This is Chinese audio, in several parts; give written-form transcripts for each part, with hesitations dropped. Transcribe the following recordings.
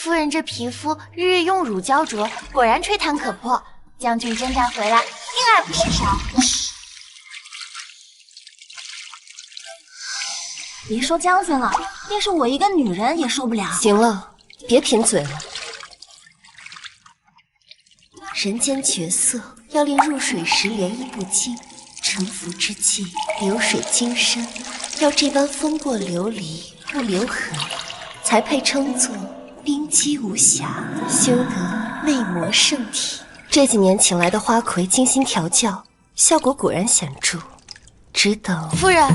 夫人这皮肤日日用乳胶着，果然吹弹可破。将军征战回来，婴儿不嫌少。别说将军了，便是我一个女人也受不了。行了，别贫嘴了。人间绝色，要令入水时涟漪不惊，沉浮之际流水金山，要这般风过流离不留痕，才配称作冰肌无瑕，修得魅魔圣体。这几年请来的花魁精心调教，效果果然显著。只等夫人，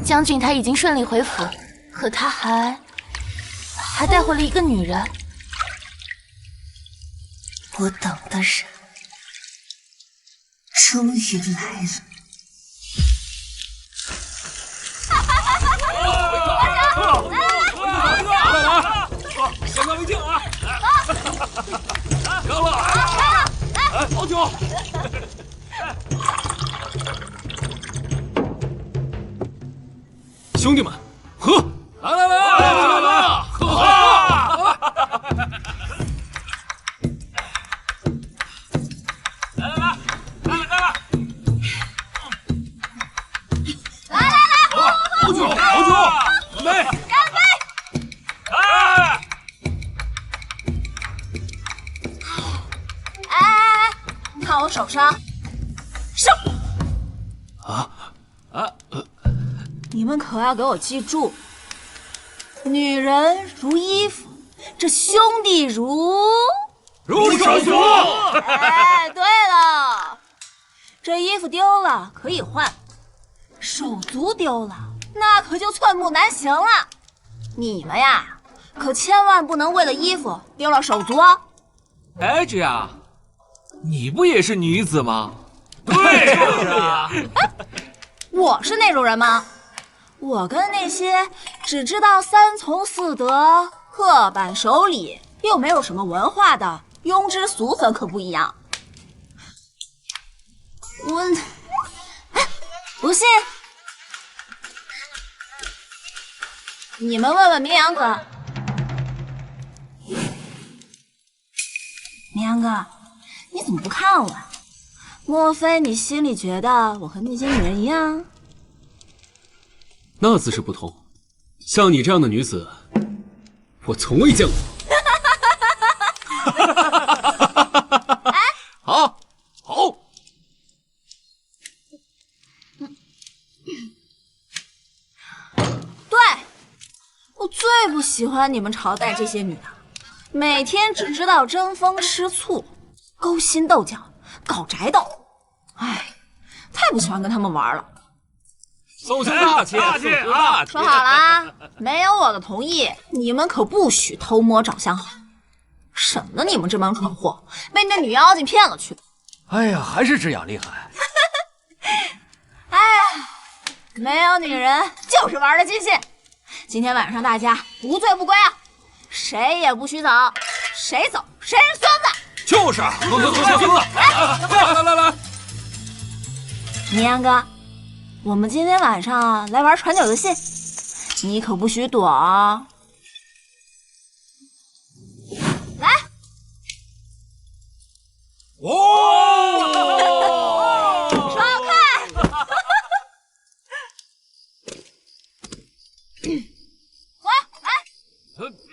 将军他已经顺利回府，可他还带回了一个女人。我等的人终于来了。快来！先干为敬啊！干了！好酒！兄弟们，喝！来，喝！好酒，准备！干杯！哎，看我手上，上！你们可要给我记住，女人如衣服，这兄弟如手足。哎，对了，这衣服丢了可以换，手足丢了那可就寸步难行了。你们呀，可千万不能为了衣服丢了手足哦。哎，这样，你不也是女子吗？对，就是啊。我是那种人吗？我跟那些只知道三从四德、刻板守礼，又没有什么文化的庸脂俗粉可不一样。不信，你们问问明阳哥。明阳哥，你怎么不看我啊？莫非你心里觉得我和那些女人一样？那自是不同。像你这样的女子，我从未见过。哎，好。对，我最不喜欢你们朝代这些女的，每天只知道争风吃醋、勾心斗角、搞宅斗。哎，太不喜欢跟他们玩了。宋兄大气啊！说好了啊，没有我的同意，你们可不许偷摸找相好，省得你们这帮蠢货被那女妖精骗了去。哎呀，还是这样厉害。哎呀，没有女人就是玩的尽兴。今天晚上大家不醉不归啊，谁也不许走，谁走谁是孙子。就是，走，来，明阳哥，我们今天晚上来玩传酒游戏，你可不许躲哦。来，手看，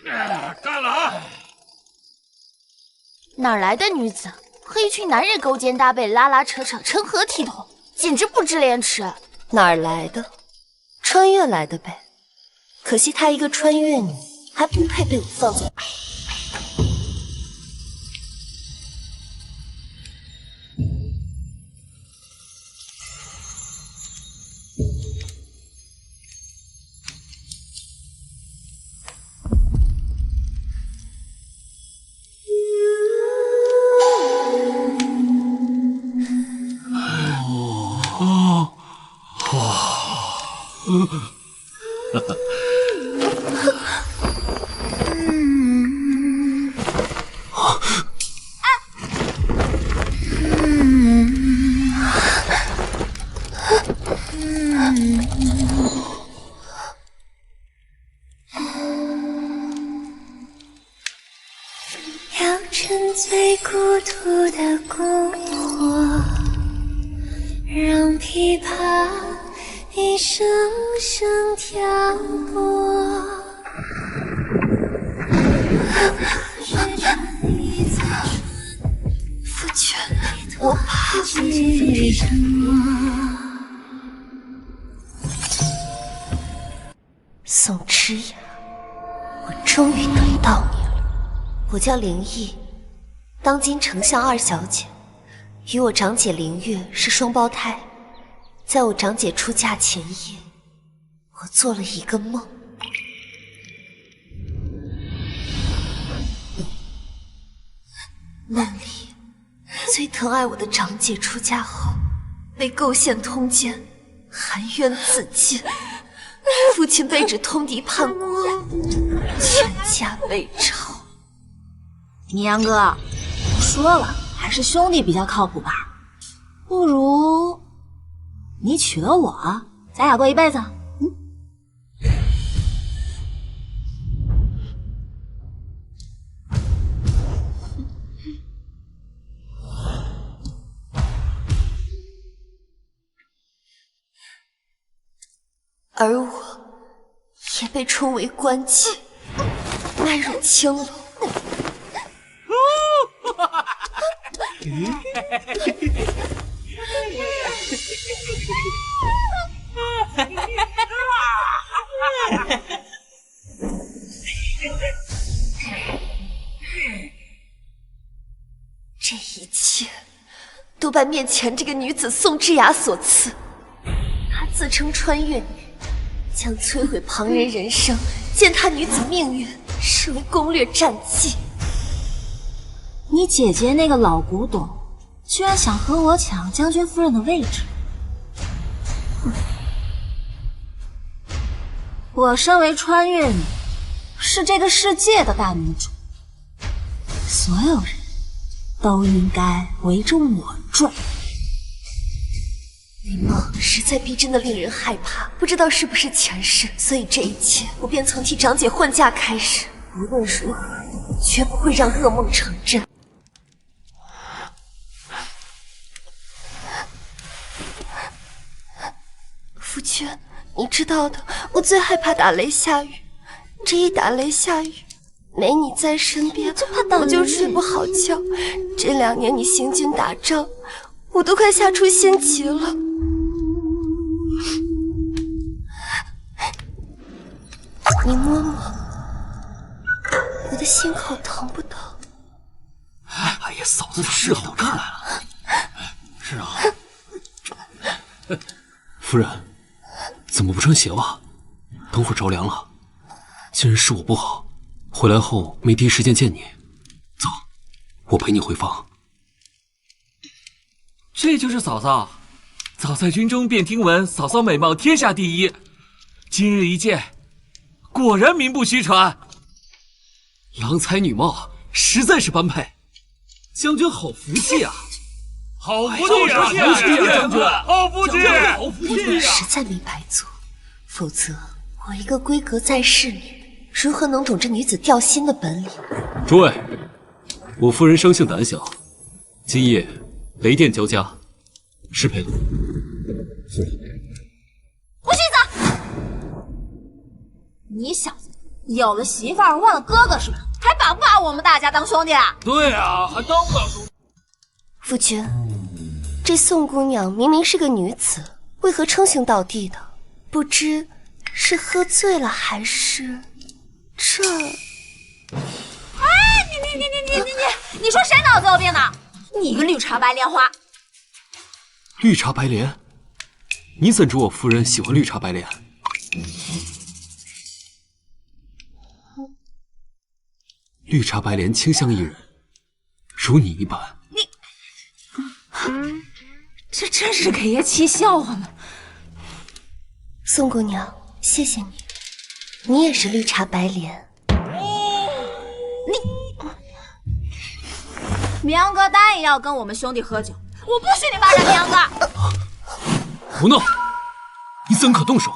来，干了啊！哪来的女子和一群男人勾肩搭背、拉拉扯扯、成何体统，简直不知廉耻！哪儿来的？穿越来的呗。可惜她一个穿越女，还不配被我放在。孤独的篝火，让琵琶一声声挑拨。夫君，我怕你。宋之雅，我终于等到你了。我叫灵异，当今丞相二小姐，与我长姐灵月是双胞胎。在我长姐出嫁前夜，我做了一个梦。梦里，最疼爱我的长姐出嫁后，被构陷通奸，含冤自尽。父亲被指通敌叛国，全家被抄。绵阳哥，说了还是兄弟比较靠谱吧？不如你娶了我，咱俩过一辈子。而我也被充为官妓，卖入青楼。这一切都拜面前这个女子宋之雅所赐。她自称穿越女，将摧毁旁人人生、践踏女子命运视为攻略战绩。你姐姐那个老古董，居然想和我抢将军夫人的位置。我身为穿越女，是这个世界的大女主，所有人都应该围着我转。你梦实在逼真的令人害怕，不知道是不是前世，所以这一切我便从替长姐换嫁开始，无论如何绝不会让噩梦成真。夫君，你知道的，我最害怕打雷下雨，这一打雷下雨，没你在身边，我就睡不好觉。这2年你行军打仗，我都快吓出心疾了。你摸摸，我的心口疼不疼？哎呀，嫂子是到这儿来了。是啊。夫人，怎么不穿鞋袜？等会儿着凉了。既然是我不好，回来后没第一时间见你。走，我陪你回房。这就是嫂嫂，早在军中便听闻嫂嫂美貌天下第一，今日一见，果然名不虚传。郎才女貌，实在是般配，将军好福气啊！好福气啊！将军，好福气！好福气！实在没白做，否则我一个闺阁在世女，如何能懂这女子调心的本领？诸位，我夫人生性胆小，今夜雷电交加，失陪了。夫人，胡须子，你小子有了媳妇儿忘了哥哥是吧？还把不把我们大家当兄弟啊？对啊，还当不了兄弟。夫君，这宋姑娘明明是个女子，为何称兄道弟的？不知是喝醉了还是这？哎，你说谁脑子有病呢？你个绿茶白莲花！绿茶白莲，你怎知我夫人喜欢绿茶白莲？绿茶白莲清香宜人，如你一般。这真是给爷气笑话了。宋姑娘，谢谢你，你也是绿茶白莲。明阳哥答应要跟我们兄弟喝酒，我不许你霸占明阳哥！胡闹！你怎可动手？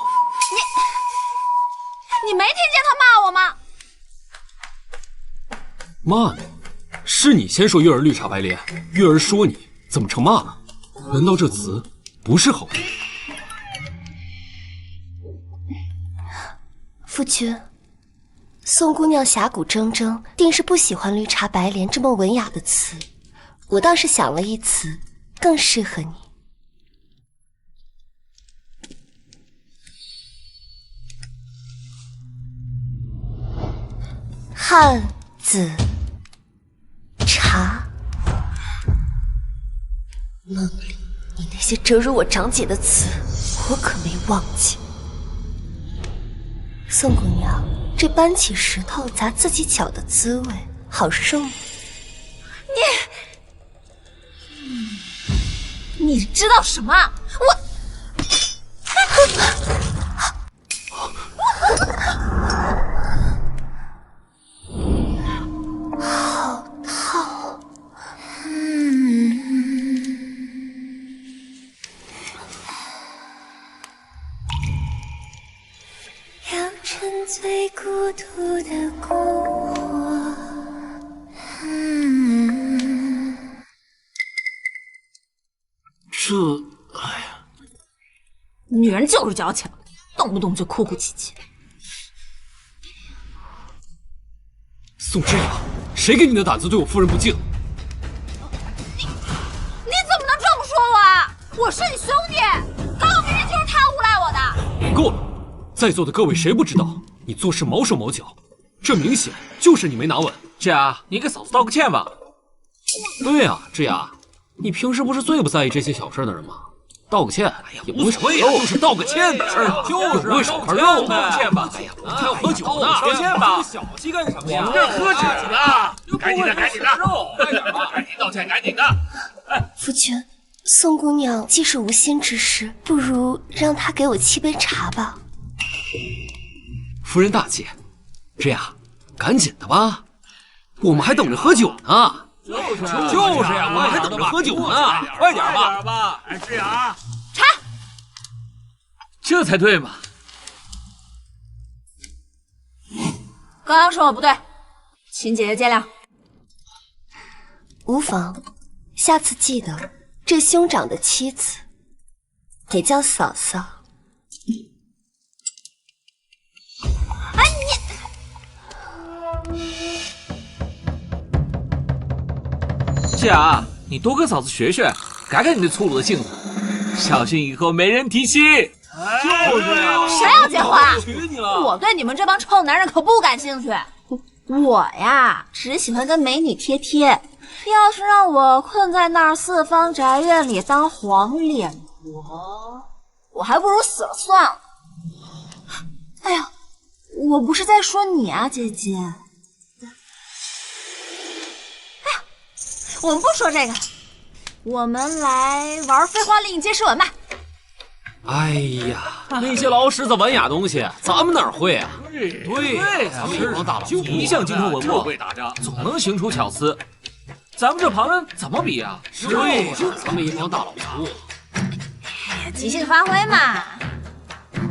你没听见他骂我吗？骂你？是你先说月儿绿茶白莲，月儿说你怎么成骂了？难道这词不是好听？夫君，宋姑娘侠骨铮铮，定是不喜欢绿茶白莲这么文雅的词。我倒是想了一词，更适合你。汉子茶。梦里你那些折辱我长姐的词，我可没忘记。宋姑娘，这搬起石头砸自己脚的滋味，好受吗？你知道什么？好烫！让沉醉孤独的篝火。哎呀，女人就是矫情，动不动就哭哭啼啼。宋之雅，谁给你的胆子对我夫人不敬？你怎么能这么说我啊？我是你兄弟，刚刚明明就是他诬赖我的。够了！在座的各位谁不知道你做事毛手毛脚？这明显就是你没拿稳。这雅，你给嫂子道个歉吧。对啊，之雅，你平时不是最不在意这些小事的人吗？道个歉，哎呀，也不会少块肉，就是道个歉的事儿，就是不会少块肉。道歉吧，哎呀，我们还要喝酒呢，道歉吧，小气干什么呀？我们这喝酒呢，赶紧的，赶紧的，快点吧，赶紧道歉，赶紧的。夫君，宋姑娘既是无心之失，不如让她给我沏杯茶吧。夫人大姐，之雅，赶紧的吧，我们还等着喝酒呢。就是呀，我们还等着喝酒呢，快点吧！哎，之雅，茶，这才对嘛。刚刚说我不对，请姐姐见谅。无妨，下次记得这兄长的妻子也叫嫂嫂。哎，这雅，你多跟嫂子学学，改改你那粗鲁的性子，小心以后没人提亲。就是呀，谁要结婚啊？娶你了。我对你们这帮臭男人可不感兴趣。我呀，只喜欢跟美女贴贴。要是让我困在那儿四方宅院里当黄脸婆，我还不如死了算了。哎呀，我不是在说你啊，姐姐。哎呀，我们不说这个，我们来玩飞花令接诗文吧。哎呀，那些老史子文雅东西，咱们哪会啊？对呀，咱们一帮大佬，就一向精通文墨，会打仗，总能行出巧思。咱们这旁人怎么比啊？对呀，咱们一帮大老粗。哎呀，即兴发挥嘛！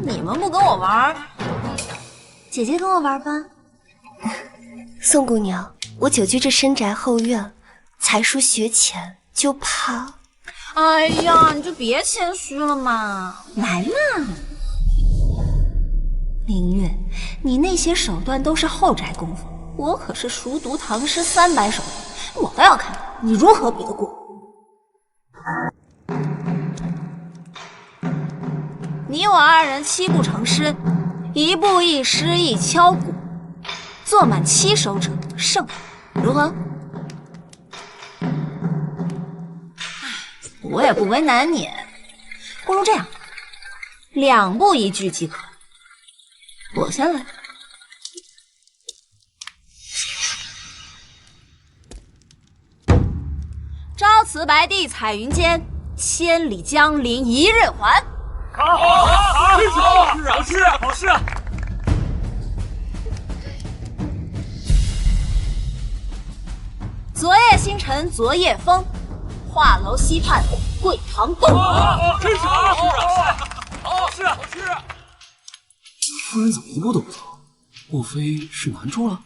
你们不跟我玩，姐姐跟我玩吧。宋姑娘，我久居这深宅后院，才疏学浅，就怕……哎呀，你就别谦虚了嘛，来嘛！明月，你那些手段都是后宅功夫，我可是熟读唐诗300首，我倒要看看你如何比得过。你我二人七步成诗，一步一诗一敲鼓，做满7首者胜，如何？我也不为难你，不如这样，2步1句即可。我先来。朝辞白帝彩云间，千里江陵一日还。好事啊！昨夜星辰昨夜风，画楼西畔桂堂东。真是好事啊！夫人怎么一步都不走？莫非是难住了？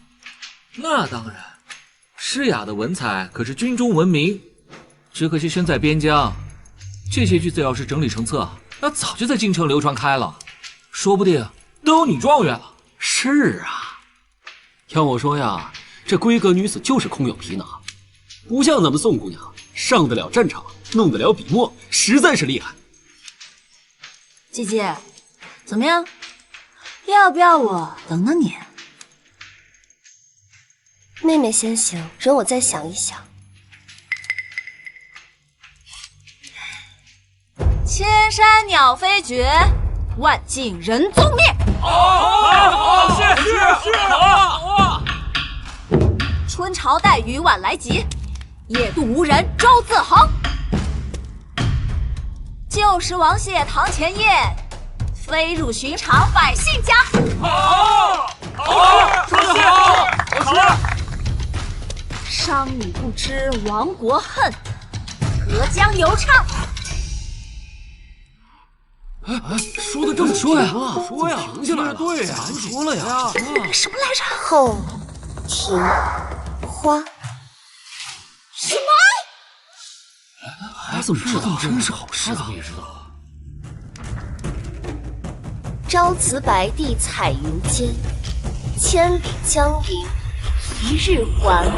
那当然，诗雅的文采可是军中闻名，只可惜身在边疆。这些句子要是整理成册，那早就在京城流传开了，说不定都有女状元了。是啊，要我说呀，这闺阁女子就是空有皮囊，不像咱们宋姑娘，上得了战场，弄得了笔墨，实在是厉害。姐姐，怎么样？要不要我等等你？妹妹先行，容我再想一想。千山鸟飞绝，万径人踪灭。春潮带雨晚来急，野渡无人舟自横。旧时王谢堂前燕，飞入寻常百姓家。说得好，商女不知亡国恨，隔江犹唱。说的正说呀，说呀，停下来了，对呀，说了呀。什么来着？后庭花。他怎么知道？真是好事啊！也知道。朝辞白帝彩云间，千里江陵一日还。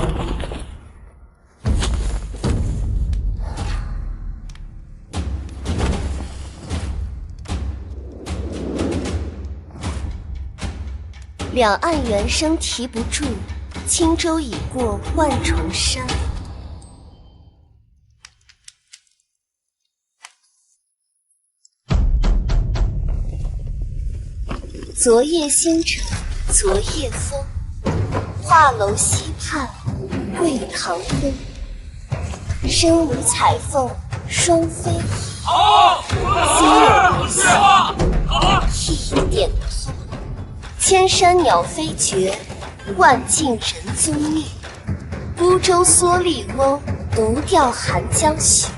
两岸猿声啼不住，轻舟已过万重山。昨夜星辰昨夜风，画楼西畔桂堂灯。身无彩凤双飞翼，心有灵犀一点通。千山鸟飞绝，万径人踪灭。孤舟蓑笠翁，独钓寒江雪。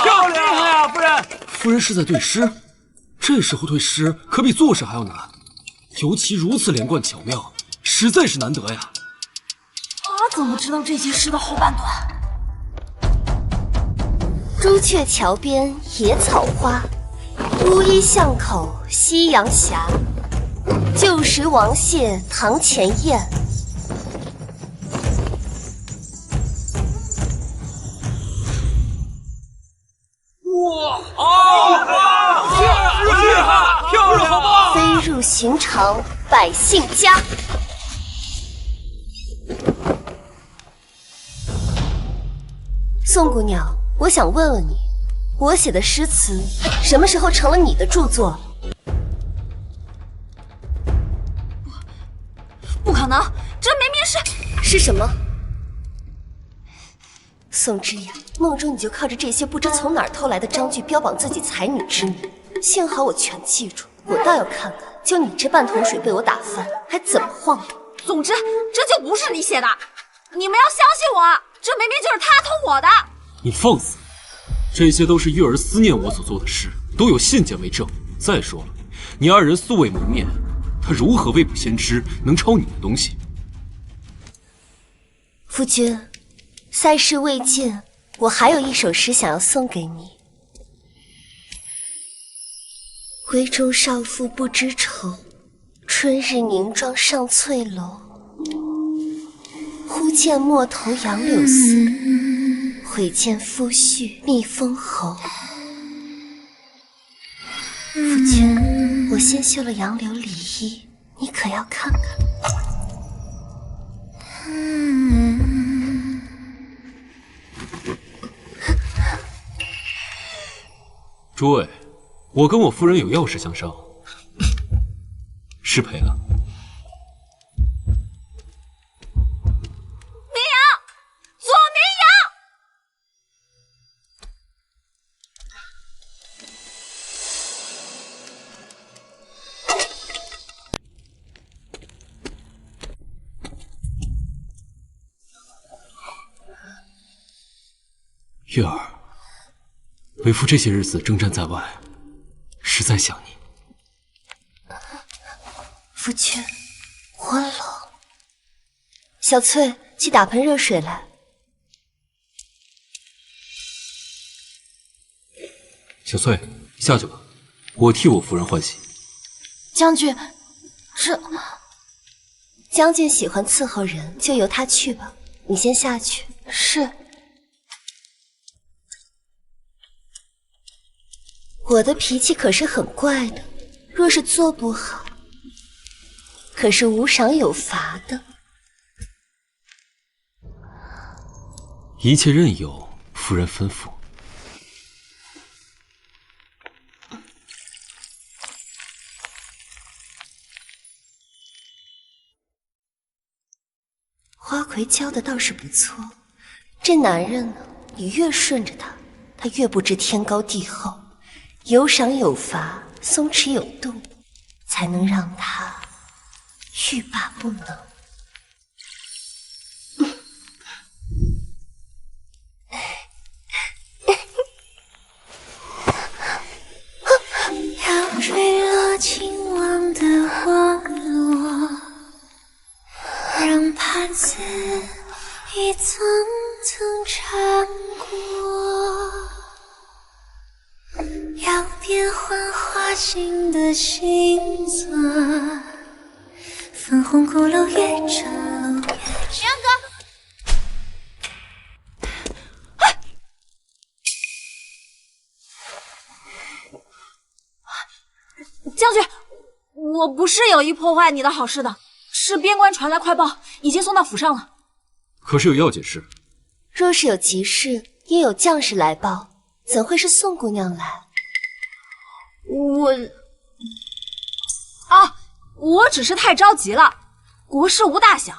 漂亮呀，夫人！夫人是在对诗，这时候对诗可比作诗还要难，尤其如此连贯巧妙，实在是难得呀。他怎么知道这些诗的后半段？朱雀桥边野草花，乌衣巷口夕阳斜。旧时王谢堂前燕，漂亮，好棒！飞入寻常百姓家。宋姑娘，我想问问你，我写的诗词什么时候成了你的著作？不可能，这明明是什么？宋之雅，梦中你就靠着这些不知从哪儿偷来的章句标榜自己才女之名，幸好我全记住。我倒要看看，就你这半桶水被我打翻，还怎么晃悠？总之，这就不是你写的。你们要相信我，这明明就是他偷我的。你放肆！这些都是月儿思念我所做的诗，都有信件为证。再说了，你二人素未谋面，他如何未卜先知能抄你的东西？夫君，赛事未尽，我还有一首诗想要送给你。闺中少妇不知愁，春日凝妆上翠楼。忽见陌头杨柳丝，悔见夫婿觅封侯。夫君，我先绣了杨柳里衣，你可要看看？诸位，我跟我夫人有要事相商，失陪了。明阳，左明月儿，为夫这些日子征战在外，实在想你。夫君昏了。小翠，去打盆热水来。小翠，下去吧，我替我夫人换洗。将军，这将军喜欢伺候人，就由他去吧。你先下去。是。我的脾气可是很怪的，若是做不好，可是无赏有罚的。一切任由夫人吩咐。花魁教的倒是不错，这男人呢，你越顺着他，他越不知天高地厚。有赏有罚，松弛有度，才能让他欲罢不能。要坠落情网的网络，让帕子一层层缠过。要变幻花心的星座，粉红骷髅越沉入。玄哥，将军，我不是有意破坏你的好事的，是边关传来快报，已经送到府上了。可是有要紧事。若是有急事，应有将士来报，怎会是宋姑娘来？我只是太着急了。国事无大小，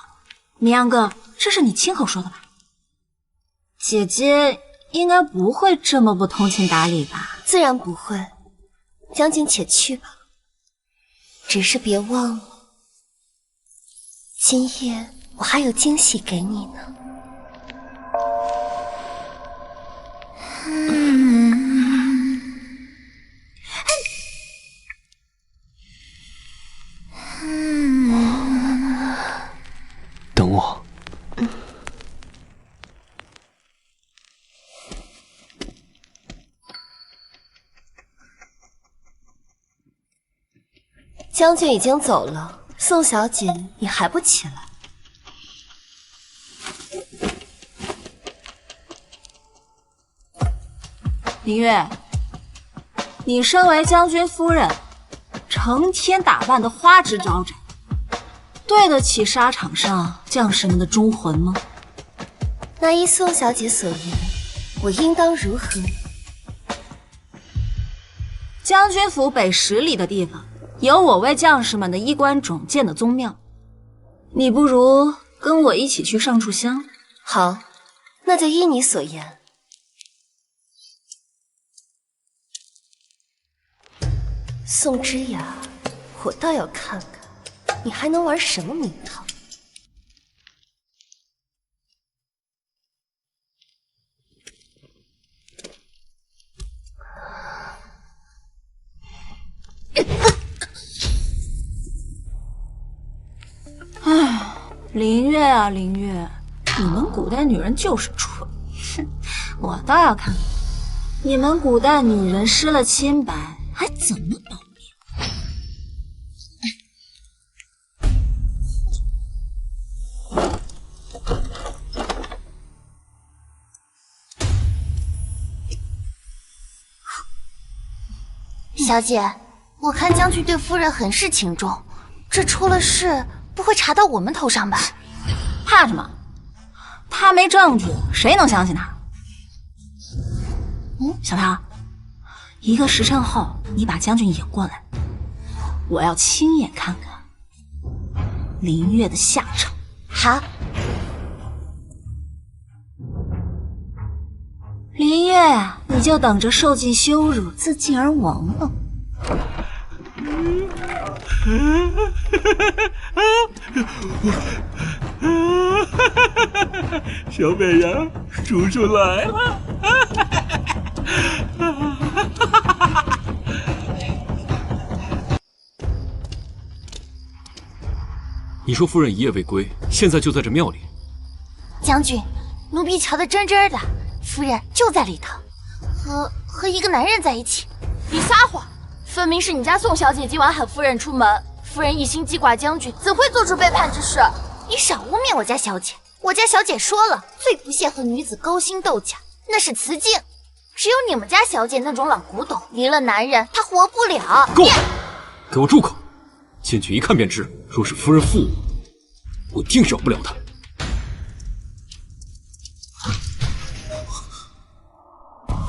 明阳哥，这是你亲口说的吧？姐姐应该不会这么不通情达理吧？自然不会，将军且去吧。只是别忘了，今夜我还有惊喜给你呢。等我。将军已经走了，宋小姐你还不起来？林月，你身为将军夫人，成天打扮得花枝招展，对得起沙场上将士们的忠魂吗？那依宋小姐所言，我应当如何？将军府北10里的地方，有我为将士们的衣冠冢建的宗庙，你不如跟我一起去上炷香。好，那就依你所言。宋之雅，我倒要看看你还能玩什么名堂。林月啊林月，你们古代女人就是蠢，哼！我倒要看看你们古代女人失了清白还怎么保命。小姐，我看将军对夫人很是情重，这出了事不会查到我们头上吧？怕什么？他没证据，谁能相信他？小唐，1个时辰后你把将军引过来，我要亲眼看看林月的下场。好，林月，你就等着受尽羞辱，自尽而亡吧。小美人，叔叔来了。你说夫人一夜未归，现在就在这庙里。将军，奴婢瞧得真真的，夫人就在里头，和一个男人在一起。你撒谎！分明是你家宋小姐今晚喊夫人出门，夫人一心记挂将军，怎会做出背叛之事？你少污蔑我家小姐！我家小姐说了，最不屑和女子勾心斗角，那是雌竞。只有你们家小姐那种老古董，离了男人她活不了。够！给我住口！进去一看便知，若是夫人负我，我定饶不了她。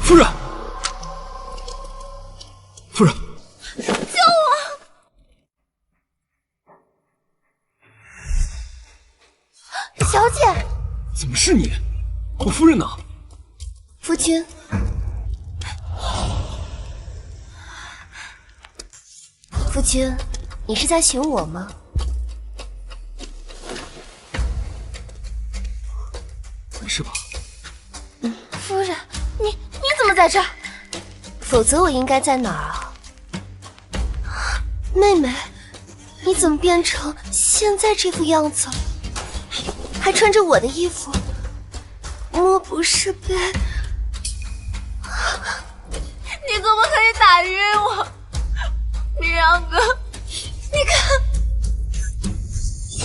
夫人，夫人，救我！小姐，怎么是你？我夫人呢？夫君，夫君，你是在寻我吗？没事吧？夫人，你怎么在这儿？否则我应该在哪儿啊？妹妹，你怎么变成现在这副样子？还穿着我的衣服，莫不是被……你可不可以打晕我？明阳哥，你看，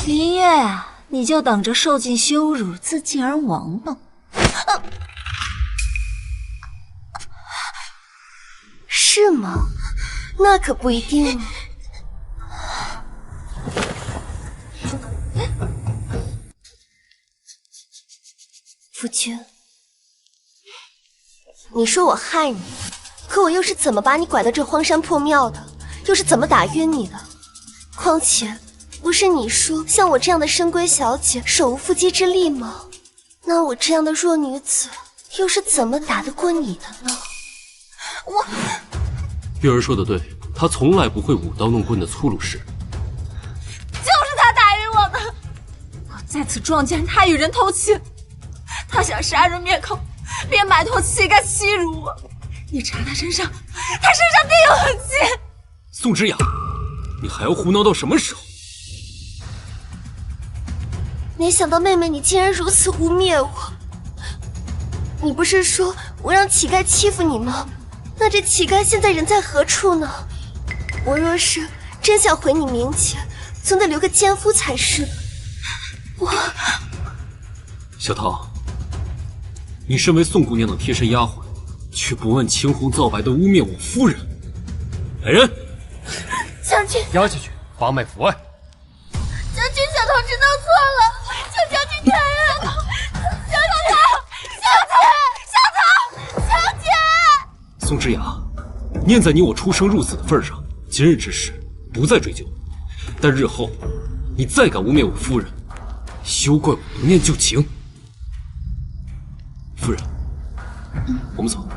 林月啊，你就等着受尽羞辱，自尽而亡吧。是吗？那可不一定。夫君，你说我害你，可我又是怎么把你拐到这荒山破庙的？又是怎么打晕你的？况且，不是你说像我这样的深闺小姐手无缚鸡之力吗？那我这样的弱女子又是怎么打得过你的呢？月儿说的对，他从来不会舞刀弄棍的粗鲁事。就是他打晕我的，我再次撞见他与人偷情，他想杀人灭口，便买通乞丐欺辱我。你查他身上定有痕迹。宋之雅，你还要胡闹到什么时候？没想到妹妹你竟然如此污蔑我！你不是说我让乞丐欺负你吗？那这乞丐现在人在何处呢？我若是真想毁你名节，总得留个奸夫才是。小桃，你身为宋姑娘的贴身丫鬟，却不问青红皂白的污蔑我夫人，来人！将军，押下去，发卖府外。将军，小桃知道错了，求将军开恩！小姐！宋之雅，念在你我出生入死的份上，今日之事不再追究。但日后你再敢污蔑我夫人，休怪我不念旧情。夫人，我们走。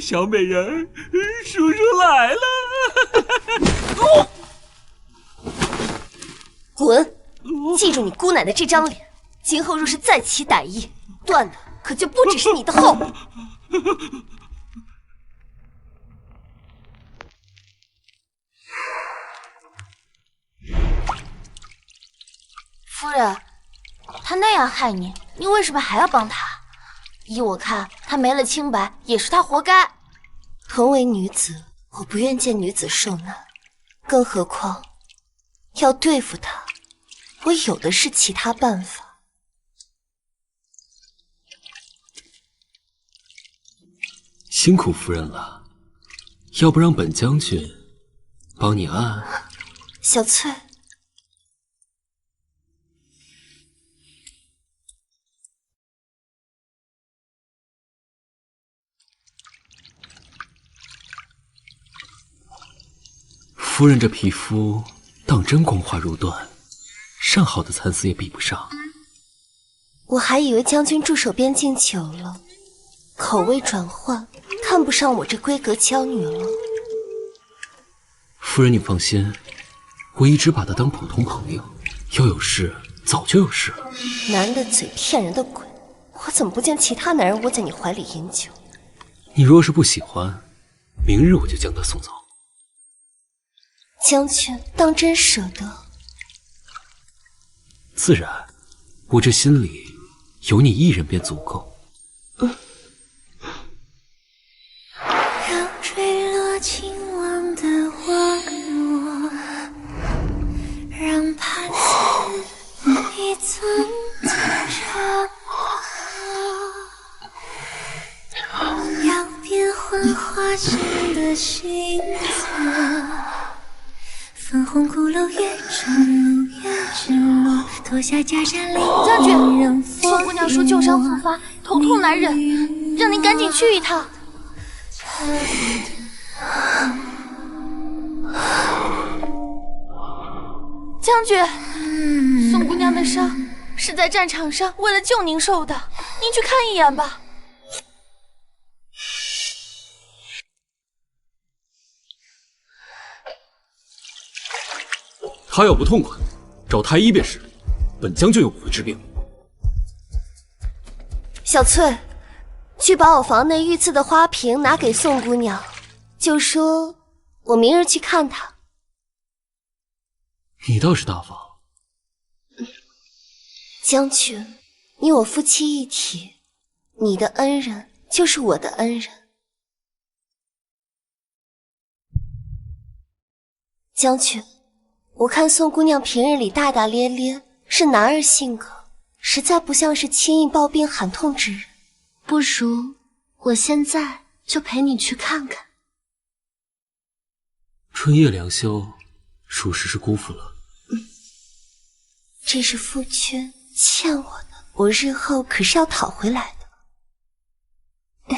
小美人，叔叔来了！滚！记住你姑奶奶这张脸，今后若是再起歹意，断的可就不只是你的后。夫人，他那样害你，你为什么还要帮他？依我看，他没了清白，也是他活该。同为女子，我不愿见女子受难，更何况要对付她，我有的是其他办法。辛苦夫人了，要不让本将军帮你按？小翠，夫人这皮肤当真光滑如缎，上好的蚕丝也比不上。我还以为将军驻守边境久了，口味转换，看看不上我这闺阁娇女了。夫人，你放心，我一直把她当普通朋友，要有事早就有事了。男的嘴骗人的鬼，我怎么不见其他男人窝在你怀里饮酒？你若是不喜欢，明日我就将她送走。将军当真舍得？自然，我这心里有你一人便足够。让坠落情网的花落，让盘丝一寸寸折磨，要变幻花心的心色。粉红骷髅越沉入越直落，脱下袈裟将军，令宋姑娘说旧伤复发，头痛难忍，让您赶紧去一趟。将军，宋姑娘的伤是在战场上为了救您受的，您去看一眼吧。他要不痛快，找太医便是。本将军又不会治病。小翠，去把我房内御赐的花瓶拿给宋姑娘，就说我明日去看她。你倒是大方。将军，你我夫妻一体，你的恩人就是我的恩人。将军，我看宋姑娘平日里大大咧咧，是男儿性格，实在不像是轻易抱病喊痛之人。不如我现在就陪你去看看。春夜良宵，属实是辜负了。这是夫君欠我的，我日后可是要讨回来的。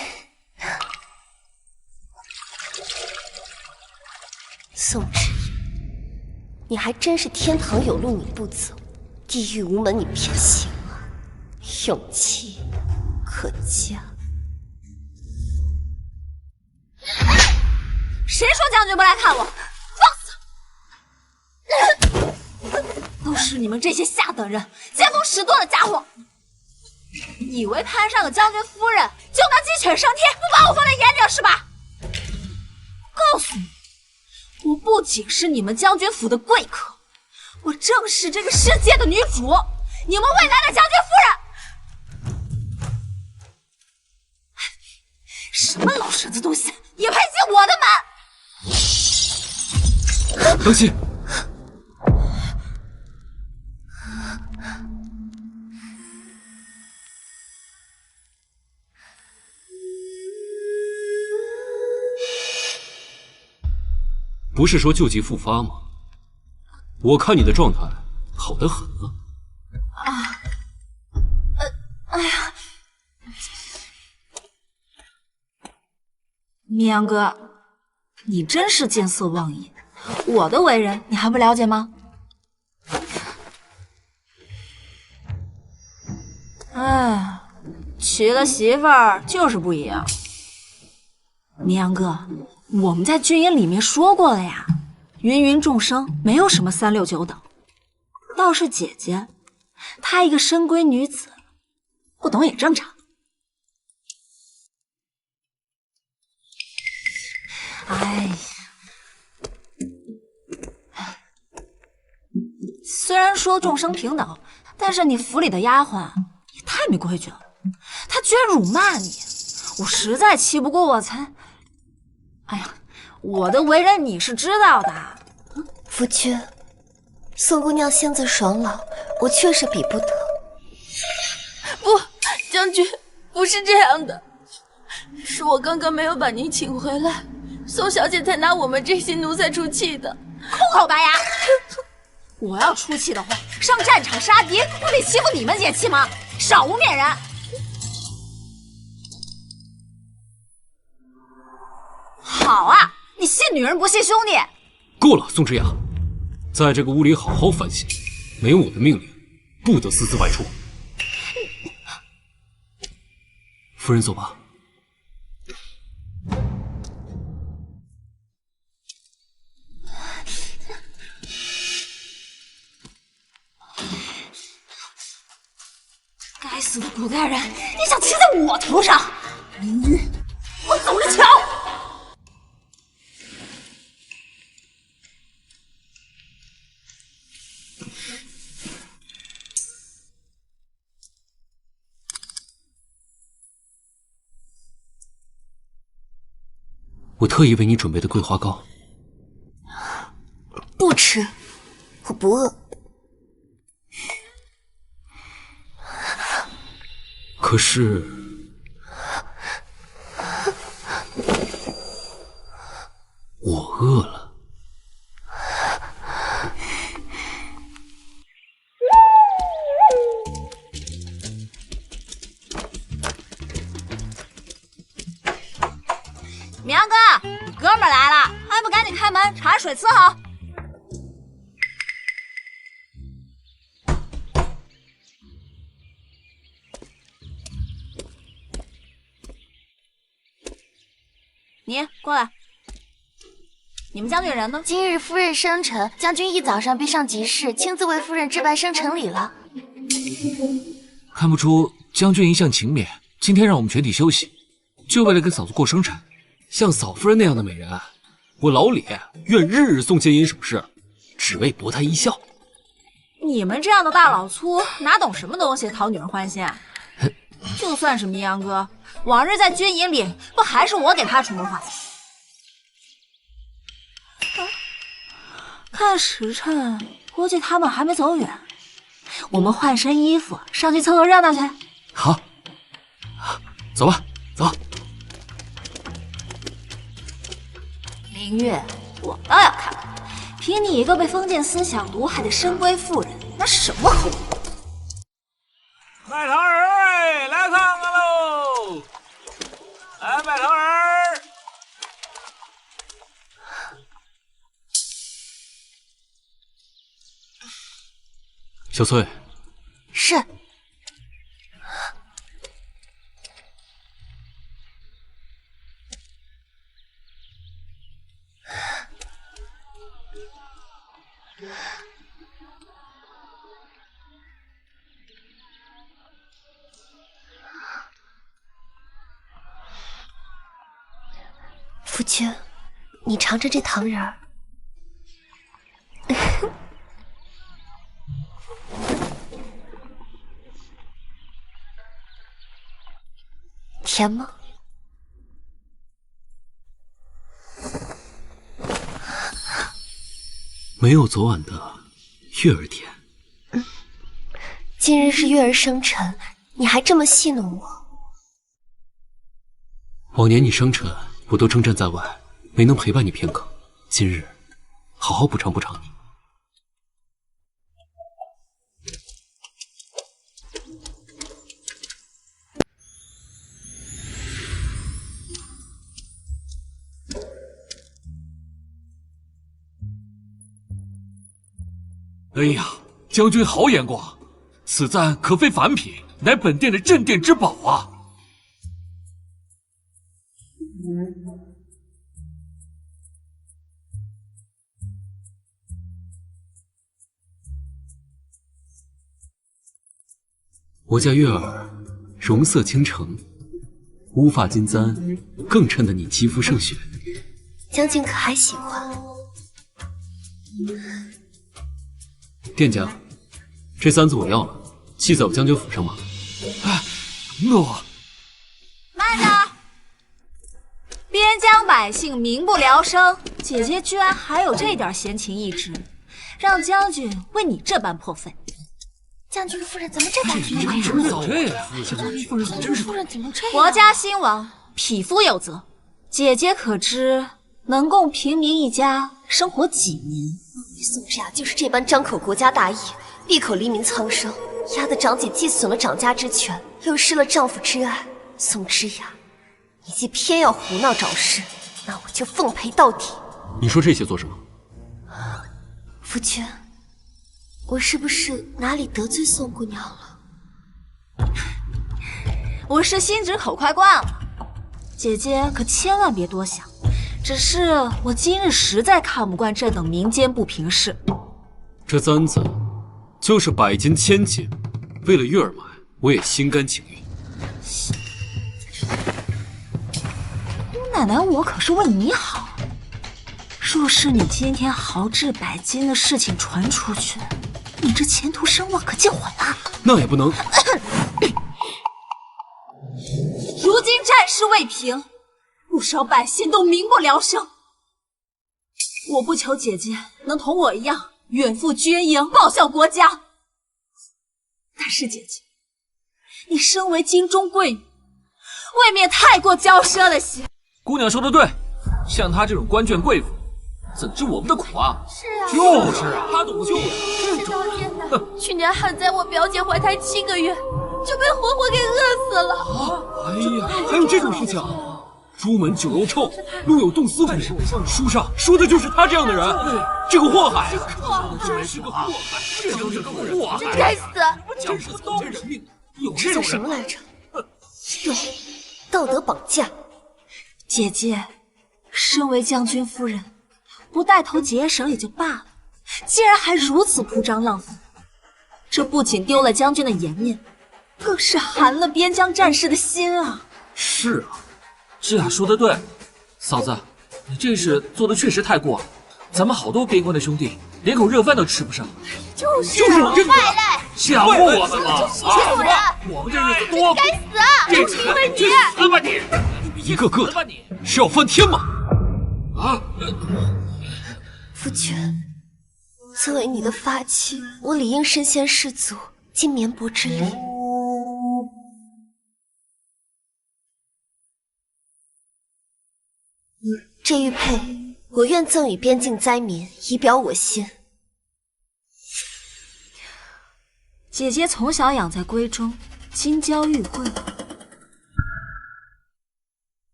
宋之言，你还真是天堂有路你不走，地狱无门你偏行啊！勇气可嘉。谁说将军不来看我？放肆！都是你们这些下等人，见风使舵的家伙！以为攀上个将军夫人就能鸡犬升天，不把我放在眼里了是吧？告诉你，我不仅是你们将军府的贵客，我正是这个世界的女主，你们未来的将军夫人！什么老蛇子东西，也配进我的门？当心！不是说旧疾复发吗？我看你的状态好得很啊。哎呀，绵阳哥，你真是见色忘义，我的为人你还不了解吗？哎，娶了媳妇儿就是不一样。绵阳哥，我们在军营里面说过了呀，芸芸众生没有什么3、6、9等，倒是姐姐，她一个深闺女子，不懂也正常。哎，虽然说众生平等，但是你府里的丫鬟也太没规矩了，她居然辱骂你，我实在气不过我才……哎呀，我的为人你是知道的。夫君，宋姑娘性子爽朗，我确实比不得。不，将军，不是这样的，是我刚刚没有把您请回来，宋小姐才拿我们这些奴才出气的。空口白牙！我要出气的话，上战场杀敌，我得欺负你们这些气吗？少无面人！好啊，你信女人不信兄弟。够了，宋之雅，在这个屋里好好反省，没有我的命令，不得私自外出。夫人，走吧。死的古代人，你想骑在我头上？林玉，我走着瞧！我特意为你准备的桂花糕。不吃，我不饿。可是，我饿了。明阳哥，哥们儿来了，还不赶紧开门，茶水伺候。你过来。你们将军人呢？今日夫人生辰，将军一早上便上集市，亲自为夫人置办生辰礼了。看不出将军一向勤勉，今天让我们全体休息，就为了给嫂子过生辰。像嫂夫人那样的美人，我老李愿日日送金银首饰，只为博她一笑。你们这样的大老粗，哪懂什么东西讨女人欢心啊？就算是明阳哥，往日在军营里，不还是我给他出谋划策？看时辰，估计他们还没走远。我们换身衣服，上去凑凑热闹去。好，走吧，走。明月，我倒要看看，凭你一个被封建思想毒害的深闺妇人，那是什么后果？卖糖人儿，来看看喽！来卖糖人儿。小翠，是。夫君，你尝尝这糖人儿。甜吗？没有昨晚的月儿甜。今日是月儿生辰，你还这么戏弄我。往年你生辰，我都征战在外，没能陪伴你片刻。今日，好好补偿补偿你。哎呀，将军好眼光，此簪可非凡品，乃本殿的镇店之宝啊！我家月儿容色倾城，乌发金簪更衬得你肌肤胜雪。将军可还喜欢？店家，这簪子我要了，系在我将军府上吗？哎，诺。慢着！边疆百姓民不聊生，姐姐居然还有这点闲情逸致，让将军为你这般破费。将军夫人怎么这般怎么有这样？将军夫人真是……夫人怎么这样？国家兴亡，匹夫有责。姐姐可知能供平民一家生活几年？宋之雅就是这般张口国家大义，闭口黎民苍生，压得长姐既损了长家之权，又失了丈夫之爱。宋之雅，你既偏要胡闹找事，那我就奉陪到底。你说这些做什么？夫君，我是不是哪里得罪宋姑娘了？我是心直口快惯了，姐姐可千万别多想。只是我今日实在看不惯这等民间不平事。这簪子就是百金千金，为了月儿买，我也心甘情愿。姑奶奶，我可是为你好。若是你今天豪掷百金的事情传出去，你这前途声望可就毁了。那也不能。如今战事未平，不少百姓都民不聊生。我不求姐姐能同我一样远赴军营报效国家，但是姐姐，你身为京中贵女，未免太过骄奢了些。姑娘说的对，像她这种官眷贵妇，怎知我们的苦啊？是啊，就是啊，她懂就是当天的。去年旱灾，我表姐怀胎7个月，就被活活给饿死了。哎呀，还有这种事情啊！朱门酒肉臭，路有冻死骨。书上说的就是他这样的人，这个祸害，真是个祸害，这就是个祸害，该死！真是刀人命，有这叫什么来着？对，道德绑架。姐姐，身为将军夫人，不带头节省也就罢了，竟然还如此铺张浪费，这不仅丢了将军的颜面，更是寒了边疆战士的心啊！是啊，这雅说的对，嫂子，你这事做的确实太过了，咱们好多边关的兄弟连口热饭都吃不上。就是我这个败类，吓唬我们了！主人，我们这日子多苦，该死啊！就是因为你，死吧你！一个个的是要翻天吗？啊！夫君，作为你的发妻，我理应身先士卒，尽绵薄之力。这玉佩，我愿赠与边境灾民，以表我心。姐姐从小养在闺中，金娇玉贵，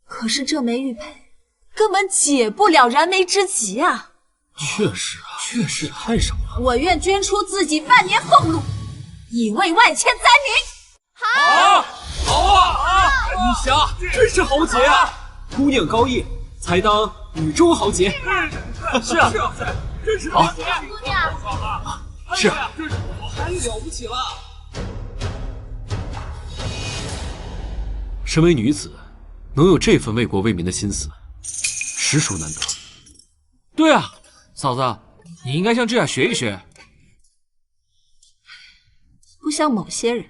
可是这枚玉佩根本解不了燃眉之急啊！确实啊，确实太少了。我愿捐出自己半年俸禄，以慰万千灾民。好啊！玉霞真是豪杰啊！姑娘高义，才当女中豪杰。是啊，真是豪杰。姑娘，是啊，太了不起了！身为女子，能有这份为国为民的心思，实属难得。对啊，嫂子，你应该向这雅学一学。不像某些人，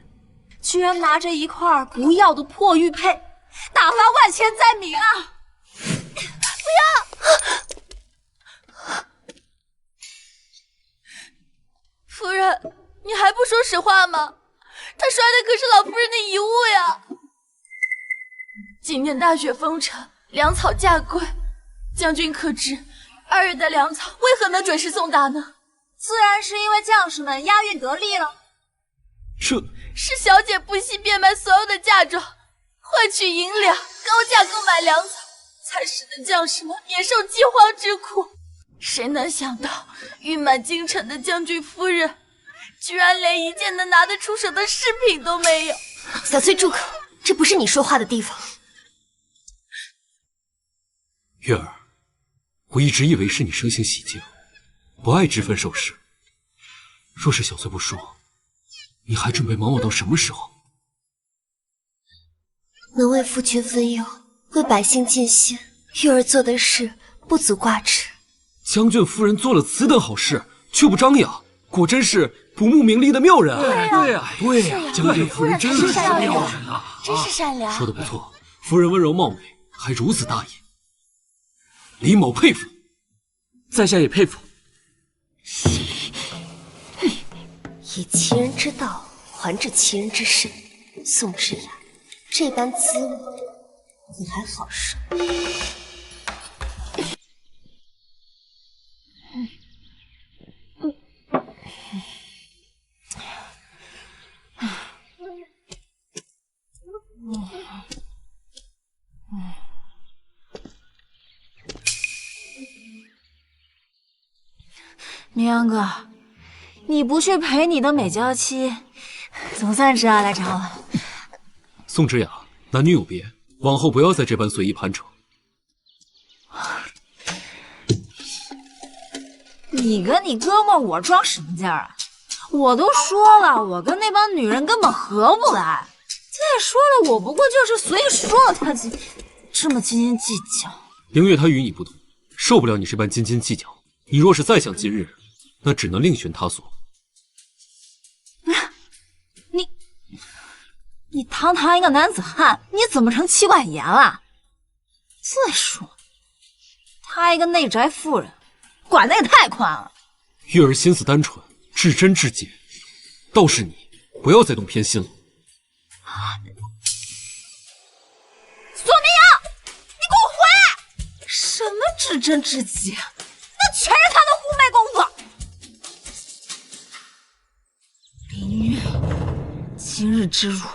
居然拿着一块不要的破玉佩，打发万千灾民啊！夫人，你还不说实话吗？他摔的可是老夫人的遗物呀！今年大雪封城，粮草价贵，将军可知2月的粮草为何能准时送达呢？自然是因为将士们押运得力了。是小姐不惜变卖所有的嫁妆，换取银两，高价购买粮草，才使得将士们免受饥荒之苦。谁能想到，誉满京城的将军夫人，居然连一件能拿得出手的饰品都没有。小翠，住口！这不是你说话的地方。月儿，我一直以为是你生性喜静，不爱脂粉首饰。若是小翠不说，你还准备忙我到什么时候？能为夫君分忧，为百姓尽心，玉儿做的事不足挂齿。将军夫人做了此等好事，却不张扬，果真是不慕名利的妙人啊！对呀，将军夫人真是妙人啊！真是善良。说的不错，夫人温柔貌美，还如此大义，李某佩服。在下也佩服。以其人之道还治其人之身，宋之雅，这般滋味你还好受？明阳哥，你不去陪你的美娇妻，总算知道来着了。宋之雅，男女有别，往后不要再这般随意攀扯。你跟你哥们我装什么劲儿啊？我都说了，我跟那帮女人根本合不来。再说了，我不过就是随意说了他几，这么斤斤计较。凌月他与你不同，受不了你这般斤斤计较。你若是再想今日，那只能另寻他所。你堂堂一个男子汉，你怎么成妻管严了？再说，她一个内宅妇人，管得也太宽了。月儿心思单纯，至真至洁，倒是你不要再动偏心了。索明阳，你给我回来！什么至真至洁？那全是他的狐媚功夫。林月，今日之辱，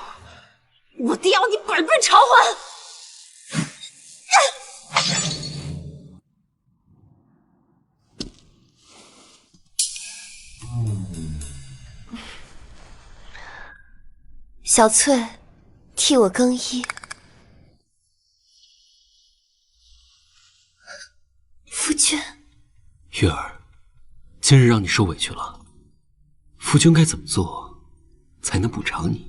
我定要你百倍偿还！小翠，替我更衣。夫君，月儿，今日让你受委屈了，夫君该怎么做才能补偿你？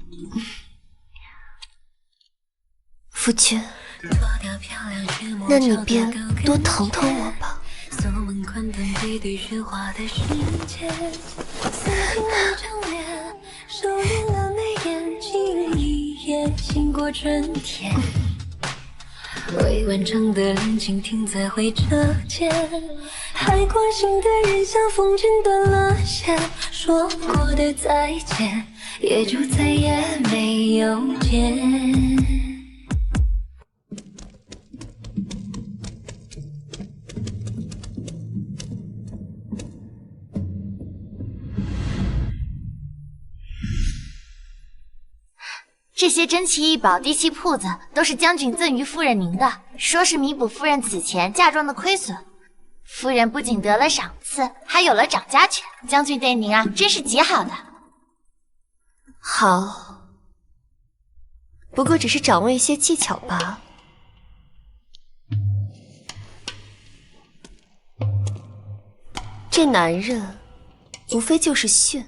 夫君，那你便多疼疼我吧。经过春天，未完成的恋情停在回车间，还关心的人像风筝断了线，说过的再见也就再也没有见。这些珍奇异宝、地契铺子都是将军赠予夫人您的，说是弥补夫人此前嫁妆的亏损。夫人不仅得了赏赐，还有了掌家权。将军对您啊，真是极好的。好，不过只是掌握一些技巧罢了。这男人无非就是训。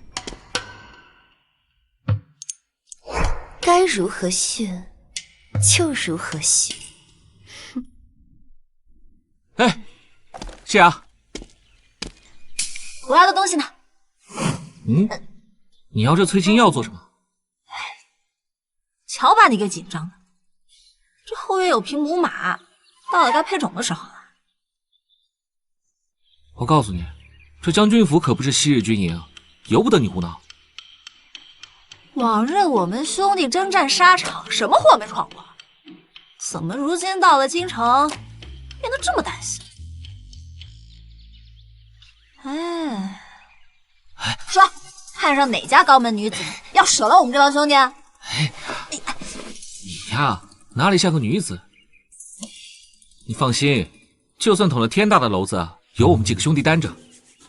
该如何训，就如何训。哎，是啊，我要的东西呢？你要这催情药做什么？瞧把你给紧张的，这后院有匹母马，到了该配种的时候了。我告诉你，这将军府可不是昔日军营，由不得你胡闹。往日我们兄弟征战沙场，什么祸没闯过？怎么如今到了京城，变得这么担心？说，看上哪家高门女子，要舍了我们这帮兄弟？你呀，哪里像个女子？你放心，就算捅了天大的娄子，有我们几个兄弟担着。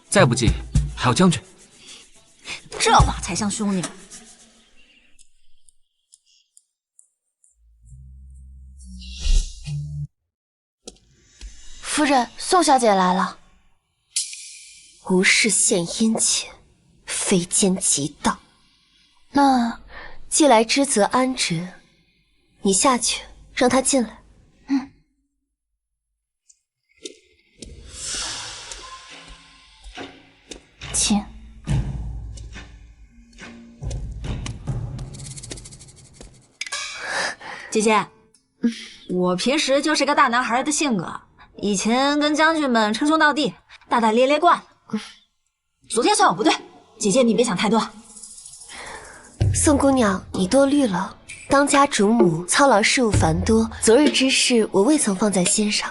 再不济，还有将军。这话才像兄弟。夫人，宋小姐来了。无事献殷勤，非奸即盗。那既来之则安之，你下去让他进来。请。姐姐，我平时就是个大男孩的性格，以前跟将军们称兄道弟，大大咧咧惯了。昨天算我不对，姐姐你别想太多。宋姑娘，你多虑了。当家主母操劳事务繁多，昨日之事我未曾放在心上。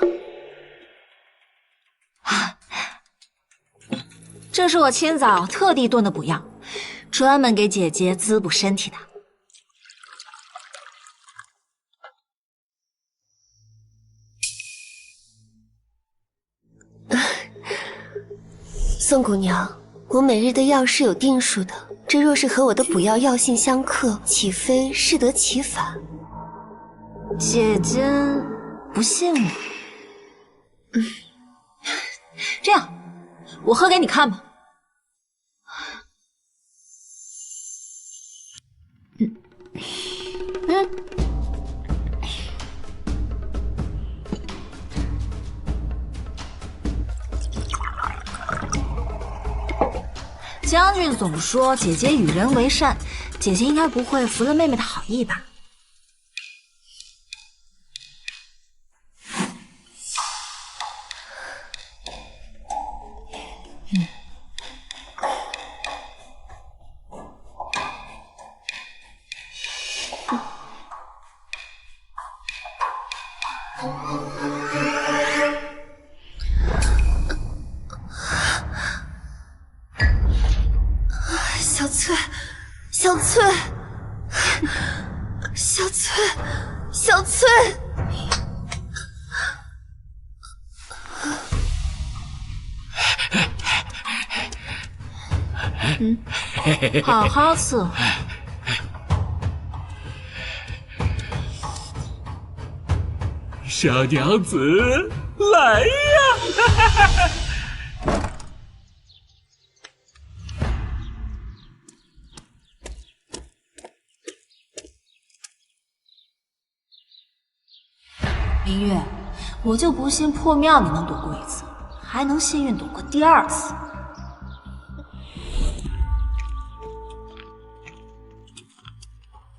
这是我清早特地炖的补药，专门给姐姐滋补身体的。宋姑娘，我每日的药是有定数的，这若是和我的补药药性相克，岂非适得其反？姐姐不信我？这样，我喝给你看吧。将军总说姐姐与人为善，姐姐应该不会服了妹妹的好意吧？小翠，小翠，小翠，小翠。好好伺候。小娘子，来呀！明月，我就不信破庙你能躲过一次，还能幸运躲过第二次。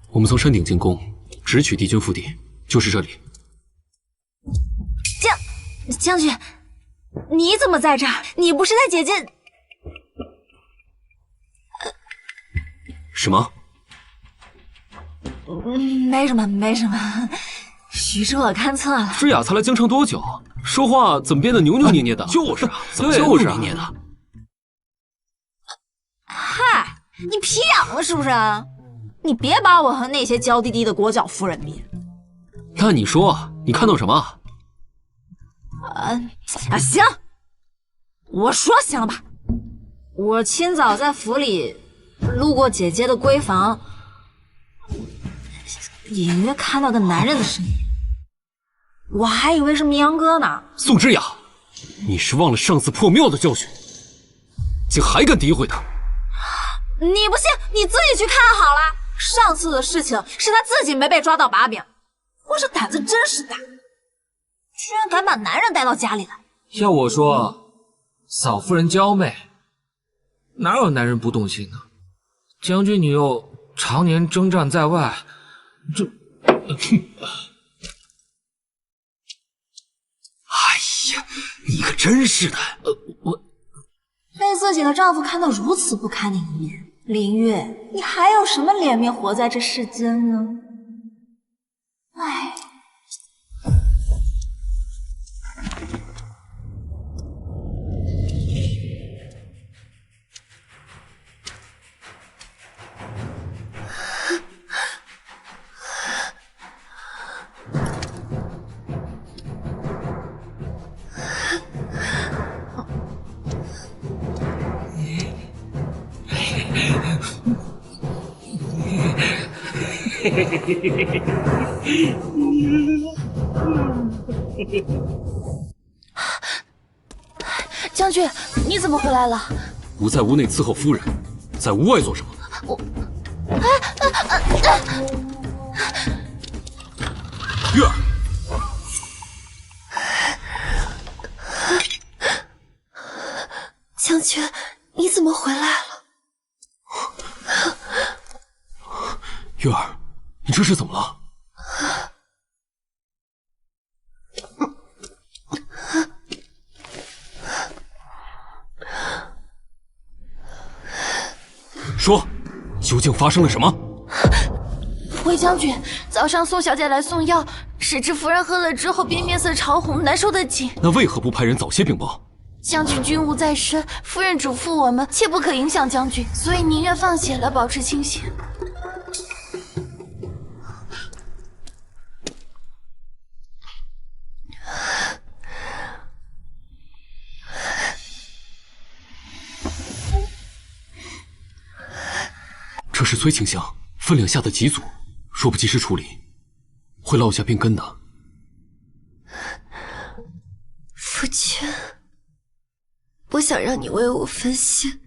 我们从山顶进攻，直取敌军腹地，就是这里。将军，你怎么在这儿？你不是带姐姐？什么？没什么，没什么。徐州我看错了。诗雅才来京城多久，说话怎么变得扭扭捏捏的？就是啊，怎么就是啊？捏的。嗨，你皮痒了是不是？你别把我和那些娇滴滴的裹脚夫人比。那你说，你看到什么？行，我说行了吧？我清早在府里路过姐姐的闺房，隐约看到个男人的身影，我还以为是明阳哥呢。宋之雅，你是忘了上次破庙的教训，竟还敢诋毁他？你不信，你自己去看好了。上次的事情是他自己没被抓到把柄，我这胆子真是大，居然敢把男人带到家里来。要我说，嫂夫人娇媚，哪有男人不动心呢？将军你又常年征战在外，这……哎呀，你可真是的！我被自己的丈夫看到如此不堪的一面，林月，你还有什么脸面活在这世间呢？唉。将军，你怎么回来了？吾在屋内伺候夫人，在屋外做什么？月儿，将军，你怎么回来了？月儿，你这是怎么了？说，究竟发生了什么？魏将军，早上宋小姐来送药，谁知夫人喝了之后便面色潮红，难受的紧。那为何不派人早些禀报？将军军务在身，夫人嘱咐我们，切不可影响将军，所以宁愿放血了，保持清醒。这是崔清香分量下的急阻，若不及时处理，会落下病根的。夫君，不想让你为我分心。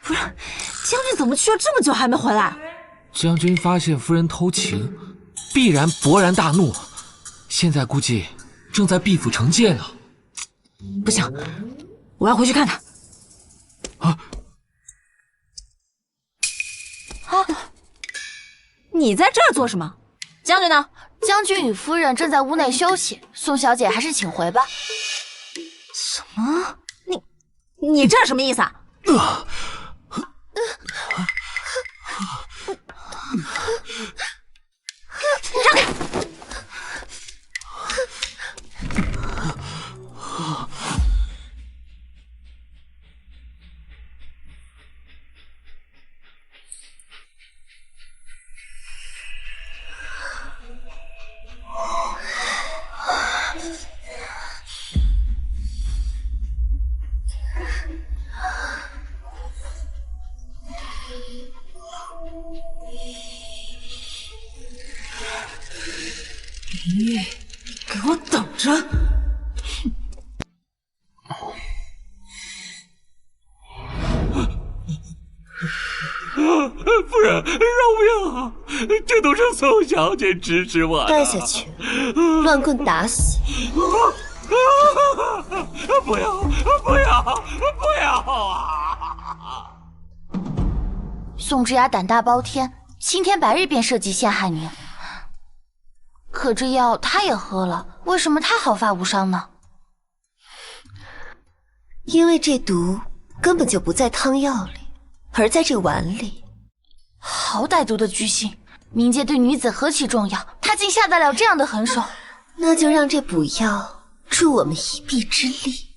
不是，将军怎么去了这么久还没回来？将军发现夫人偷情，必然勃然大怒，现在估计正在毕府惩戒呢。不行，我要回去看看。你在这儿做什么？将军呢？将军与夫人正在屋内休息，宋小姐还是请回吧。什么？你这什么意思啊？让开！林玉，给我等着！夫人，饶命啊！这都是宋小姐指使我的。带下去，乱棍打死！不要！不要啊！宋之雅胆大包天，青天白日便设计陷害您。可这药他也喝了，为什么他毫发无伤呢？因为这毒根本就不在汤药里，而在这碗里。好歹毒的居心，冥界对女子何其重要，他竟下得了这样的狠手。那就让这补药助我们一臂之力。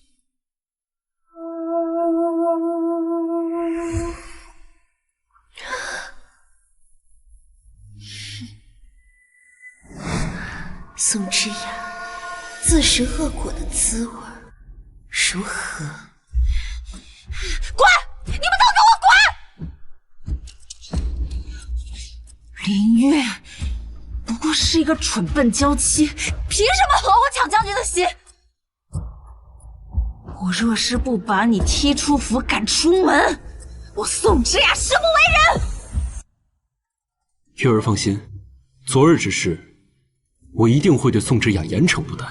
宋之雅，自食恶果的滋味如何？滚！你们都给我滚！林月不过是一个蠢笨娇妻，凭什么和我抢将军的心？我若是不把你踢出府，赶出门，我宋之雅誓不为人。月儿放心，昨日之事，我一定会对宋之雅严惩不贷。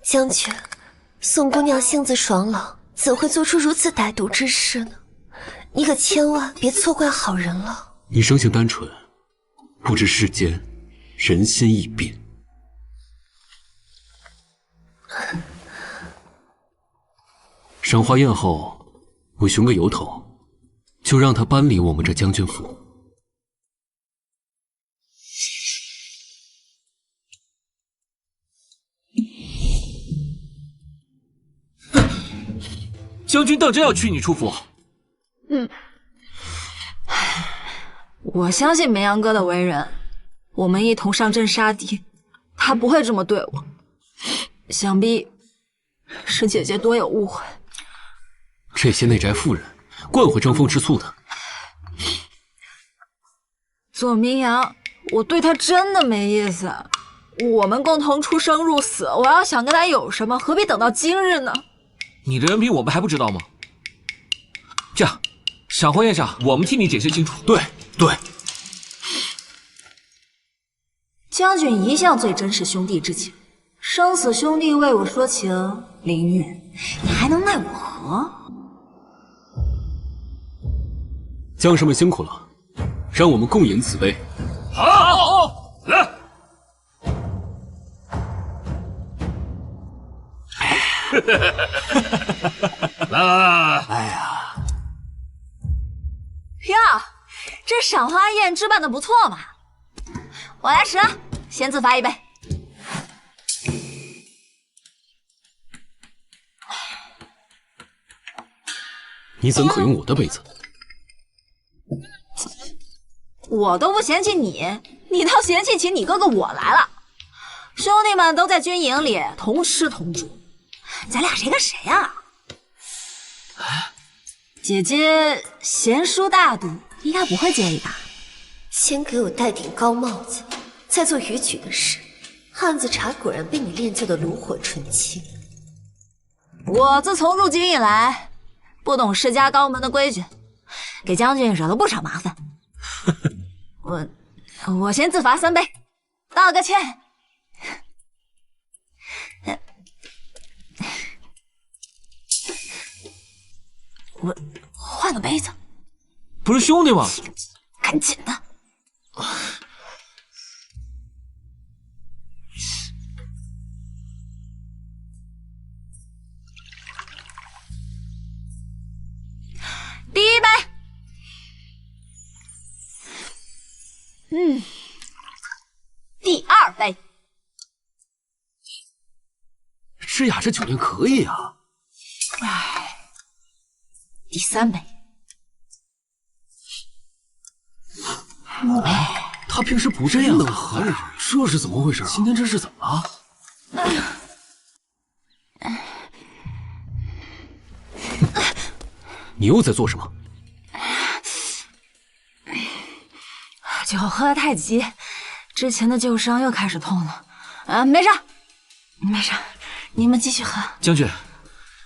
将军，宋姑娘性子爽朗，怎会做出如此歹毒之事呢？你可千万别错怪好人了。你生性单纯，不知世间人心易变。赏花宴后，我寻个由头，就让他搬离我们这将军府。将军当真要驱你出府？我相信梅阳哥的为人，我们一同上阵杀敌，他不会这么对我。想必是姐姐多有误会。这些内宅妇人，惯会争风吃醋的。左明阳，我对他真的没意思。我们共同出生入死，我要想跟他有什么，何必等到今日呢？你的人品我们还不知道吗？这样，赏花宴上我们替你解释清楚。对。将军一向最珍视兄弟之情，生死兄弟为我说情，林玉，你还能奈我何？将士们辛苦了，让我们共饮此杯。好，来。来！哎呀，哟，这赏花宴置办的不错嘛！我来迟了，先自罚一杯。你怎可用我的杯子？我都不嫌弃你，你倒嫌弃起你哥哥我来了。兄弟们都在军营里同吃同住，咱俩谁跟谁呀？姐姐贤淑大度，应该不会介意吧？先给我戴顶高帽子，再做逾矩的事，汉子茶果然被你练就的炉火纯青。我自从入京以来，不懂世家高门的规矩，给将军惹了不少麻烦。我先自罚3杯，道个歉。我换个杯子。不是兄弟吗？赶紧的。第一杯。第2杯。诗雅这酒量可以啊。第3杯。他平时不这样的，这是怎么回事？今天这是怎么了？你又在做什么？酒喝得太急，之前的旧伤又开始痛了。没事，没事，你们继续喝。将军，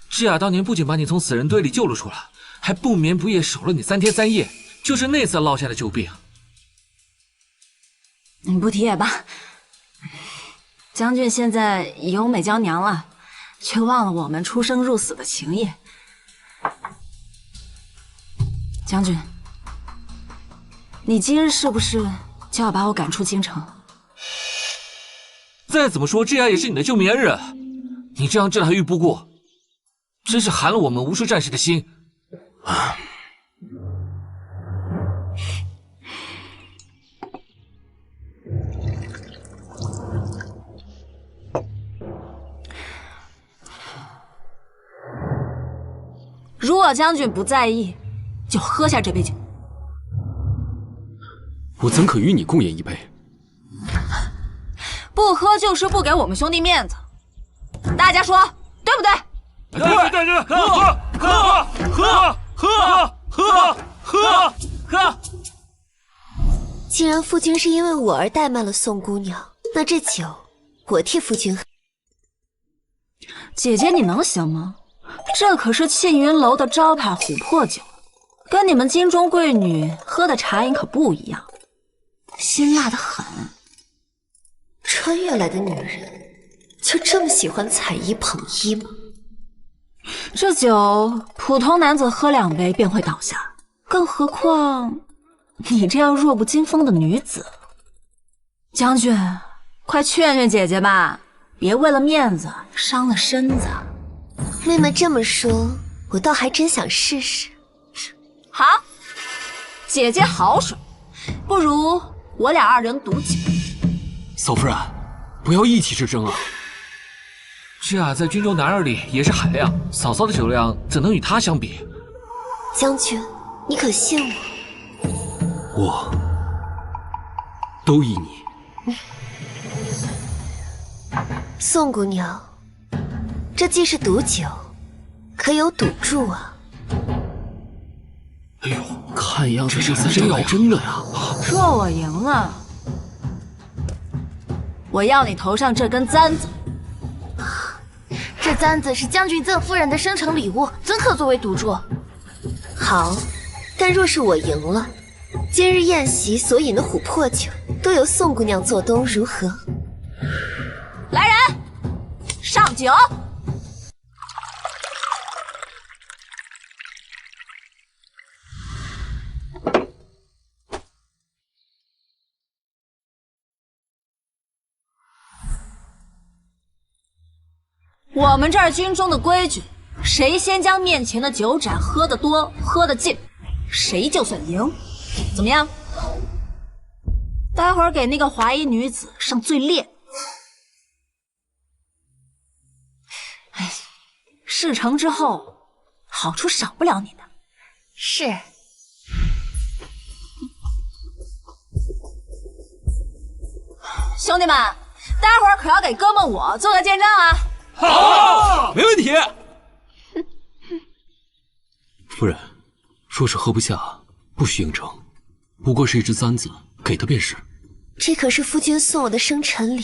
智雅当年不仅把你从死人堆里救了出来，还不眠不夜守了你3天3夜，就是那次落下的旧病。你不提也罢。将军现在有美娇娘了，却忘了我们出生入死的情谊。将军，你今日是不是就要把我赶出京城？再怎么说，智雅也是你的救命恩人，你这样置他于不顾，真是寒了我们无数战士的心。如果将军不在意，就喝下这杯酒。我怎可与你共饮一杯？不喝就是不给我们兄弟面子，大家说对不对？对，喝！既然夫君是因为我而怠慢了宋姑娘，那这酒我替夫君喝。姐姐，你能行吗？这可是沁云楼的招牌琥珀酒，跟你们京中贵女喝的茶饮可不一样，辛辣的很。穿越来的女人就这么喜欢踩衣捧衣吗？这酒普通男子喝2杯便会倒下，更何况你这样弱不禁风的女子。将军，快劝劝姐姐吧，别为了面子伤了身子。妹妹这么说，我倒还真想试试。好，姐姐好水，不如我俩2人赌酒。嫂夫人，不要意气之争啊！智雅在军中男儿里也是海量，嫂嫂的酒量怎能与她相比？将军，你可信我？我都依你。宋姑娘，这既是赌酒，可有赌注啊？哎呦，看样子这次真要真的呀！若我赢了，我要你头上这根簪子。这簪子是将军赠夫人的生辰礼物，怎可作为赌注？好，但若是我赢了，今日宴席所饮的琥珀酒都由宋姑娘做东，如何？来人，上酒！我们这儿军中的规矩，谁先将面前的酒盏喝得多、喝得尽，谁就算赢。怎么样？待会儿给那个华衣女子上最烈。哎，事成之后，好处少不了你的。是。兄弟们，待会儿可要给哥们我做个见证啊！好，没问题。夫人，若是喝不下，不许应承，不过是一只簪子，给的便是。这可是夫君送我的生辰礼，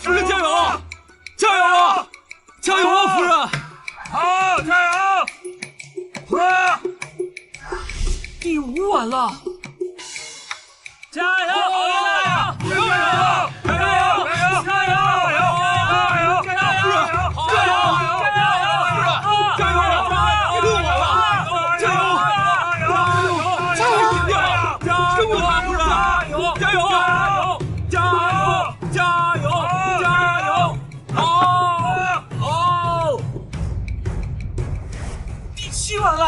夫人加油！加油啊！加油啊，夫人！好，加油！第5碗了，加油！加油！加油！7碗了，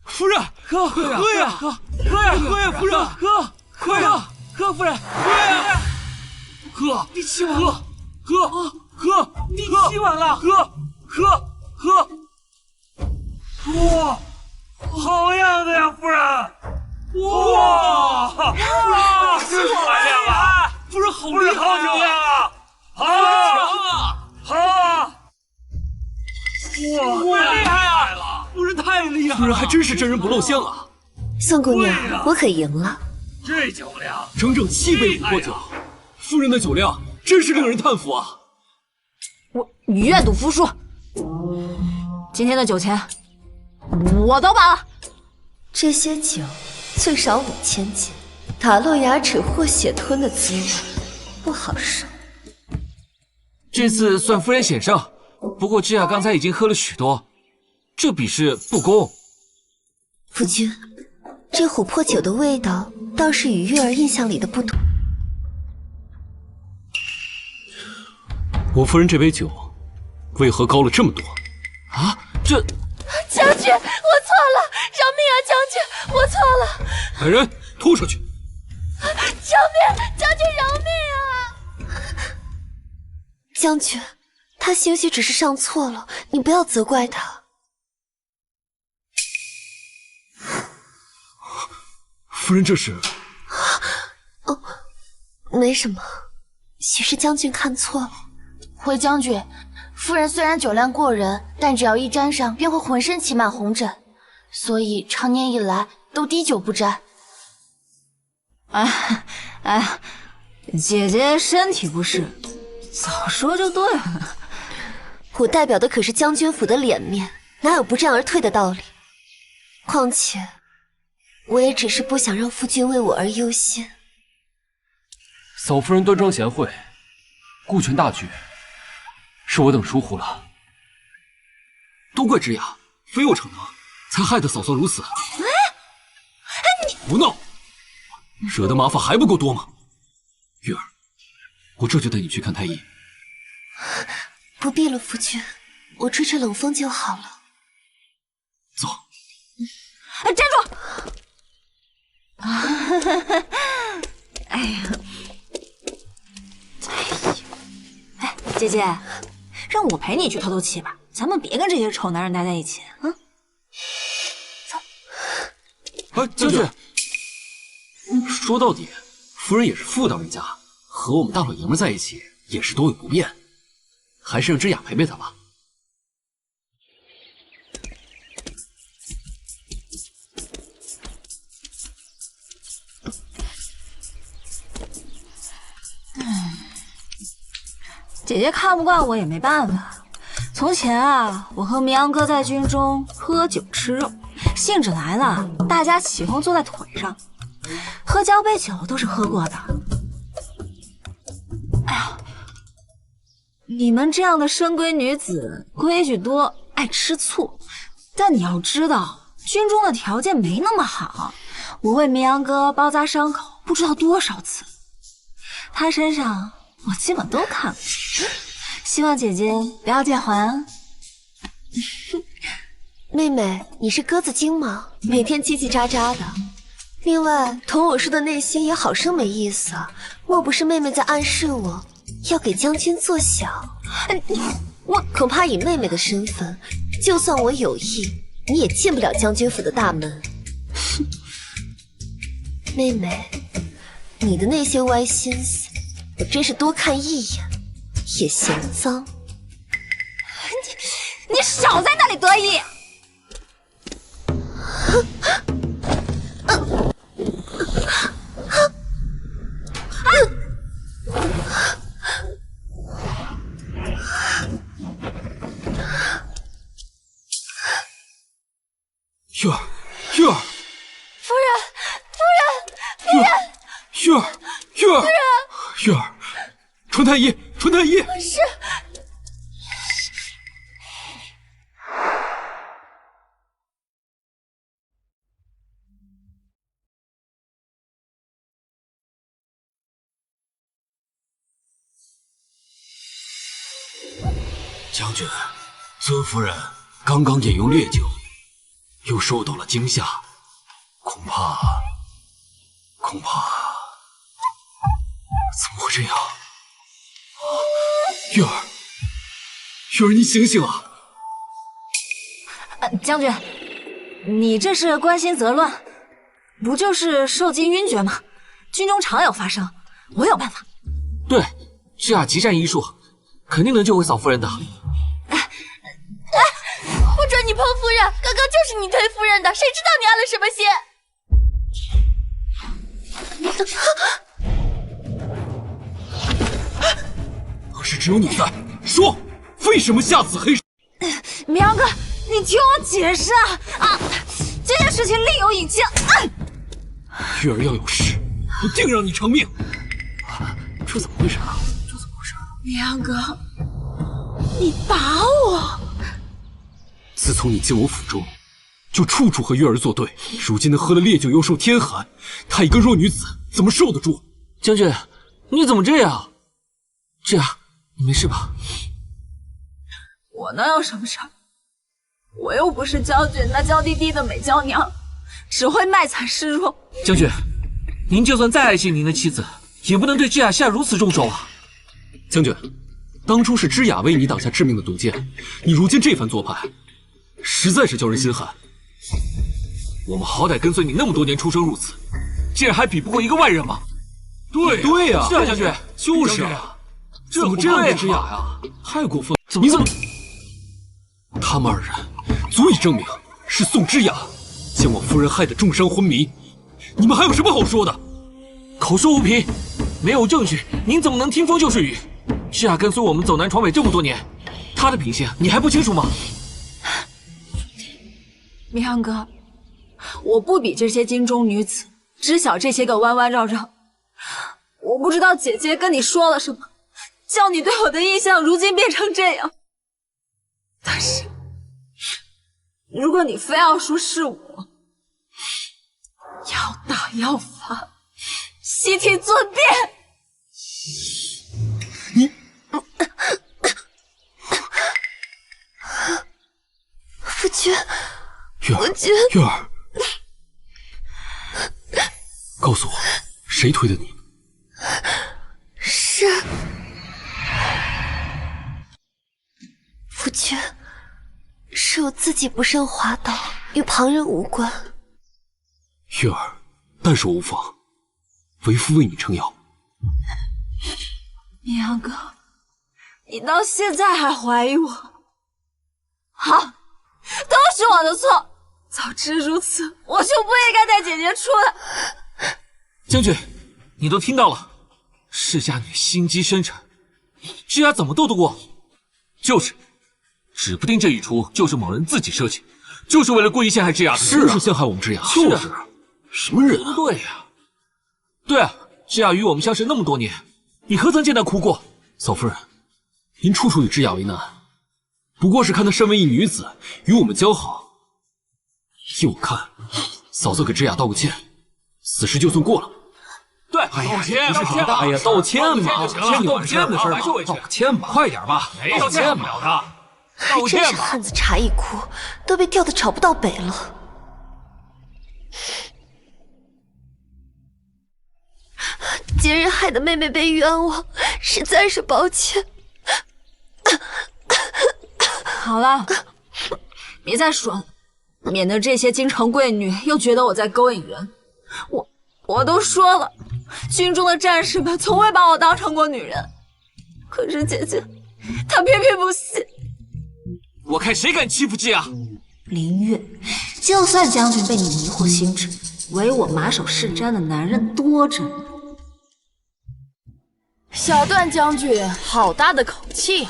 夫人，喝呀，喝呀，夫人，喝呀，喝，夫人，喝呀，喝，第7碗了，喝，第7碗了，喝，哇，好样的呀，夫人！哇，真好亮啊！夫人好夫人好酒量啊！好！哇，厉害了！夫人太厉害了！夫人还真是真人不露相啊！宋姑娘，我可赢了。这酒量，整整7杯琥珀酒，夫人的酒量真是令人叹服啊！我愿赌服输，今天的酒钱我都把了。这些酒最少5000斤，打落牙齿或血吞的滋味不好受。这次算夫人险胜，不过芝雅刚才已经喝了许多，这比试不公。夫君，这琥珀酒的味道倒是与月儿印象里的不同。我夫人这杯酒为何高了这么多？啊，这将军，我错了，饶命啊，将军，我错了。来人，拖出去！救命！将军饶命啊！将军，他兴许只是上错了，你不要责怪他。夫人这是……哦，没什么，许是将军看错了。回将军，夫人虽然酒量过人，但只要一沾上，便会浑身起满红疹，所以常年以来都滴酒不沾。哎，姐姐身体不适，早说就对了。我代表的可是将军府的脸面，哪有不战而退的道理？况且，我也只是不想让夫君为我而忧心。嫂夫人端庄贤惠，顾全大局，是我等疏忽了。都怪之雅非我逞能，才害得嫂嫂如此。你不闹，惹的麻烦还不够多吗？玉儿，我这就带你去看太医。不必了，夫君，我吹吹冷风就好了。走。站住！哎呀！姐姐，让我陪你去透透气吧，咱们别跟这些丑男人待在一起啊！走。将军，说到底，夫人也是妇道人家，和我们大老爷们在一起也是多有不便，还是让之雅陪陪她吧。姐姐看不惯我也没办法。从前啊，我和明阳哥在军中喝酒吃肉，兴致来了，大家起哄坐在腿上，喝交杯酒都是喝过的。哎呀，你们这样的深闺女子，规矩多，爱吃醋，但你要知道，军中的条件没那么好。我为明阳哥包扎伤口，不知道多少次，他身上我基本都看过，希望姐姐不要见还啊。妹妹，你是鸽子精吗？每天叽叽喳喳的。另外，同我说的那些也好生没意思啊。莫不是妹妹在暗示我要给将军做小？我恐怕以妹妹的身份，就算我有意，你也进不了将军府的大门。妹妹，你的那些歪心思，我真是多看一眼也嫌脏。你少在那里得意！玉儿，玉儿，夫人，玉儿，玉儿，玉儿，传太医，传太医。是。将军，尊夫人刚刚饮用烈酒，又受到了惊吓，恐怕怎么会这样？玉儿，玉儿，你醒醒啊！将军，你这是关心则乱，不就是受惊晕厥吗？军中常有发生，我有办法。对，这雅极善医术，肯定能救回嫂夫人的。不准你碰夫人！刚刚就是你推夫人的，谁知道你安了什么心？当时只有你在，说为什么下此黑手？明阳哥，你听我解释啊！这件事情另有隐情。玉儿要有事，我定让你偿命。这怎么回事啊？明阳哥，你打我！自从你进我府中，就处处和玉儿作对，如今她喝了烈酒又受天寒，她一个弱女子怎么受得住？将军，你怎么这样？这样，你没事吧？我能有什么事儿？我又不是将军那娇滴滴的美娇娘，只会卖惨示弱。将军，您就算再爱惜您的妻子，也不能对芝雅下如此重手啊！将军，当初是芝雅为你挡下致命的毒箭，你如今这番做派，实在是叫人心寒。我们好歹跟随你那么多年，出生入死，竟然还比不过一个外人吗？对呀，是啊，将军，就是啊，怎么这样对芝雅呀？太过分了！你怎么？他们二人足以证明是宋芝雅将我夫人害得重伤昏迷，你们还有什么好说的？口说无凭，没有证据，您怎么能听风就是雨？芝雅跟随我们走南闯北这么多年，她的品性你还不清楚吗？明阳哥，我不比这些京中女子，只晓这些个弯弯绕绕。我不知道姐姐跟你说了什么，叫你对我的印象如今变成这样。但是，如果你非要说是我，要打要罚，悉听尊便。你，夫君，夫君，月儿，告诉我，谁推的你？是夫君，是我自己不慎滑倒，与旁人无关。月儿，但说无妨，为夫为你撑腰。明阳哥，你到现在还怀疑我？好，都是我的错。早知如此，我就不应该带姐姐出来。将军，你都听到了，世家女心机深沉，芝雅怎么斗得过？就是，指不定这一出就是某人自己设计，就是为了故意陷害芝雅。是啊，陷害我们芝雅，就是。什么人啊？对呀，对啊，芝雅与我们相识那么多年，你何曾见她哭过？嫂夫人，您处处与芝雅为难，不过是看她身为一女子，与我们交好。依我看，嫂子给芝雅道个歉，此事就算过了。对，道歉，道歉，哎呀，道歉吧，道歉的事吧，道歉吧，快点吧，没道歉不了的，道歉吧。还真是汉子茶一哭，都被吊得找不到北了。今日害得妹妹被冤枉，实在是抱歉。好了，别再说了，免得这些京城贵女又觉得我在勾引人。我都说了，军中的战士们从未把我当成过女人，可是姐姐她偏偏不信。我看谁敢欺负芝雅！林月，就算将军被你迷惑心智，唯我马首是瞻的男人多着呢。小段将军，好大的口气！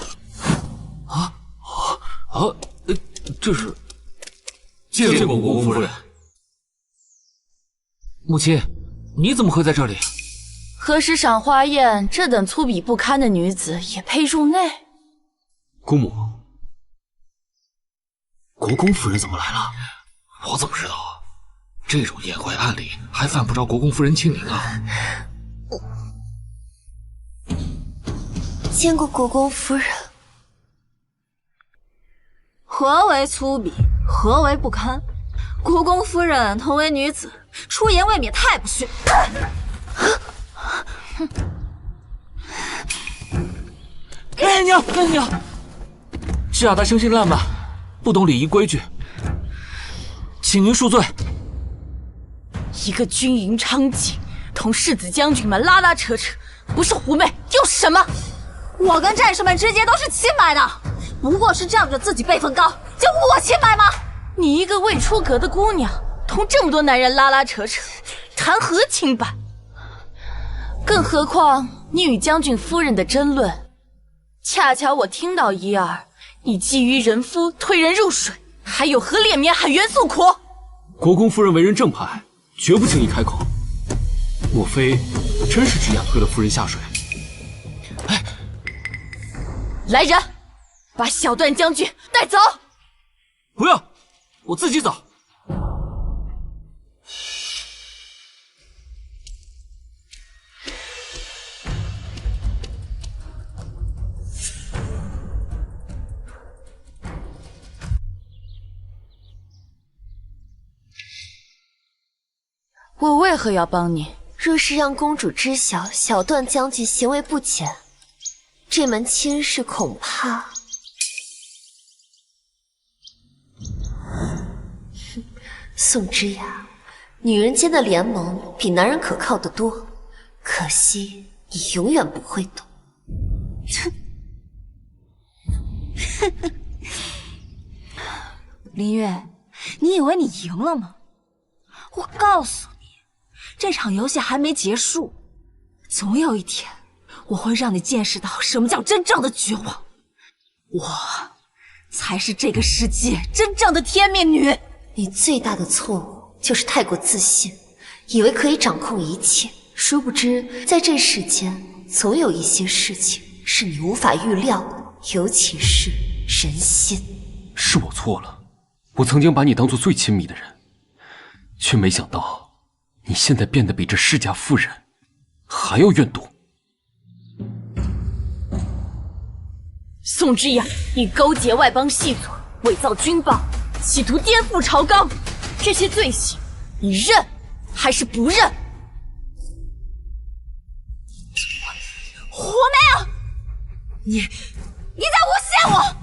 这是见过国公夫人。母亲，你怎么会在这里？何时赏花宴，这等粗鄙不堪的女子也配入内？姑母，国公夫人怎么来了？我怎么知道啊？这种宴会暗礼还犯不着国公夫人亲临啊！见过国公夫人。何为粗鄙？何为不堪？国公夫人同为女子，出言未免太不逊。娘，芝雅她生性烂漫，不懂礼仪规矩，请您恕罪。一个军营娼妓，同世子将军们拉拉扯扯，不是狐媚又是什么？我跟战士们之间都是清白的，不过是仗着自己辈分高，就误我清白吗？你一个未出阁的姑娘，同这么多男人拉拉扯扯，谈何清白？更何况你与将军夫人的争论，恰巧我听到一二，你觊觎人夫，推人入水，还有何脸面喊袁素苦？国公夫人为人正派，绝不轻易开口。莫非真是芝雅推了夫人下水？哎，来人，把小段将军带走！不要，我自己走。我为何要帮你？若是让公主知晓小段将军行为不检，这门亲事恐怕……宋之雅，女人间的联盟比男人可靠得多，可惜你永远不会懂。林月，你以为你赢了吗？我告诉你，这场游戏还没结束，总有一天我会让你见识到什么叫真正的绝望。我才是这个世界真正的天命女。你最大的错误就是太过自信，以为可以掌控一切，殊不知在这世间总有一些事情是你无法预料的，尤其是人心。是我错了，我曾经把你当做最亲密的人，却没想到你现在变得比这世家妇人还要怨毒。宋之雅，你勾结外邦细作，伪造军报，企图颠覆朝纲，这些罪行，你认还是不认？活没有？你在诬陷我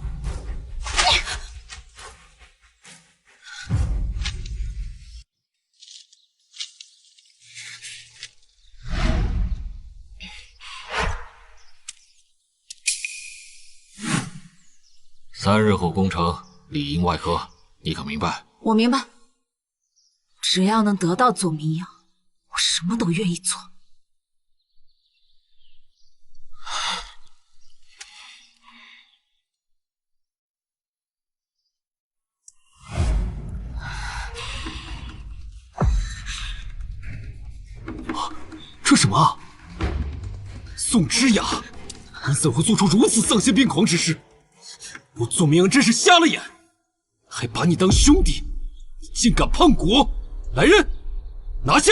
！3日后攻城，里应外合，你可明白？我明白，只要能得到左明阳，我什么都愿意做。这什么？宋之雅，你怎会做出如此丧心病狂之事？我左明阳真是瞎了眼，还把你当兄弟，你竟敢叛国！来人，拿下！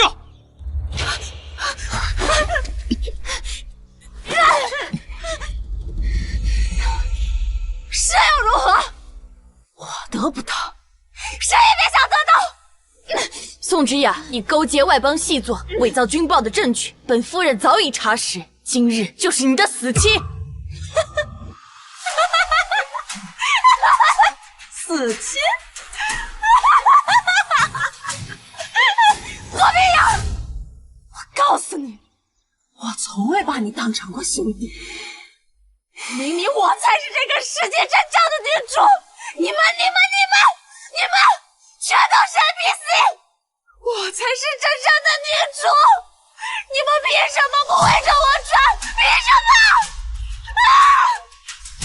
是又如何？我得不到，谁也别想得到！宋之雅，你勾结外邦细作，伪造军报的证据，本夫人早已查实，今日就是你的死期！死期？左明阳，我告诉你，我从未把你当成过兄弟，明明我才是这个世界真正的女主，你们全都是 NPC， 我才是真正的女主，你们凭什么不围着我转？凭什么？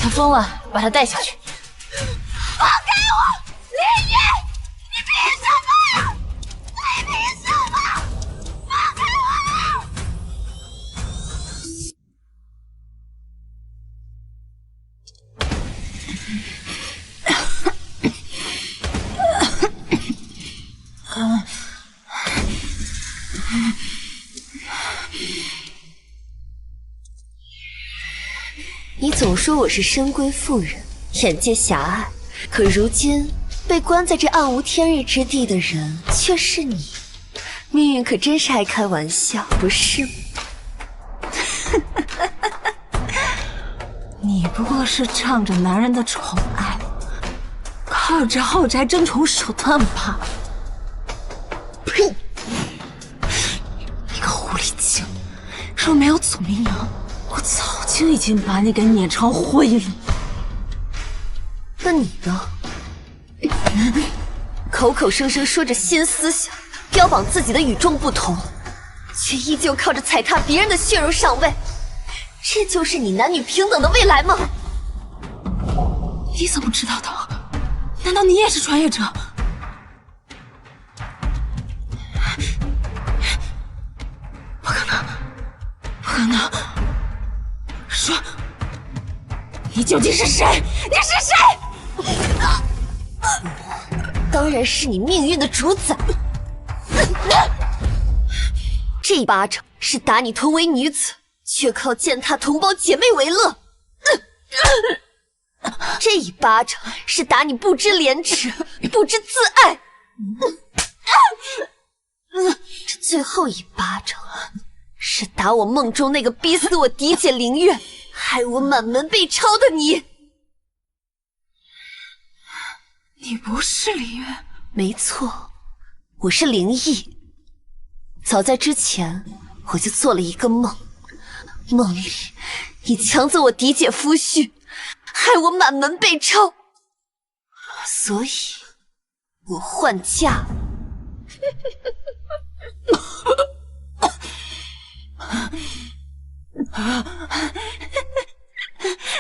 他疯了，把他带下去。放开我，林月！你凭什么？你凭什么？放开我！你总说我是深闺妇人，眼界狭隘，可如今被关在这暗无天日之地的人却是你，命运可真是爱开玩笑，不是吗？你不过是仗着男人的宠爱，靠着后宅争宠手段罢了。呸！你个狐狸精！若没有左明阳，我早就已经把你给碾成灰了。那你呢？口口声声说着新思想，标榜自己的与众不同，却依旧靠着踩踏别人的血肉上位，这就是你男女平等的未来吗？你怎么知道的？难道你也是穿越者？不可能，不可能！说，你究竟是谁？你是谁？当然是你命运的主宰。这一巴掌是打你同为女子，却靠践踏同胞姐妹为乐。这一巴掌是打你不知廉耻，不知自爱。这最后一巴掌是打我梦中那个逼死我嫡姐凌月，害我满门被抄的你。你不是凌月？没错，我是灵异。早在之前，我就做了一个梦，梦里你抢走我嫡姐夫婿，害我满门被抄，所以我换嫁了。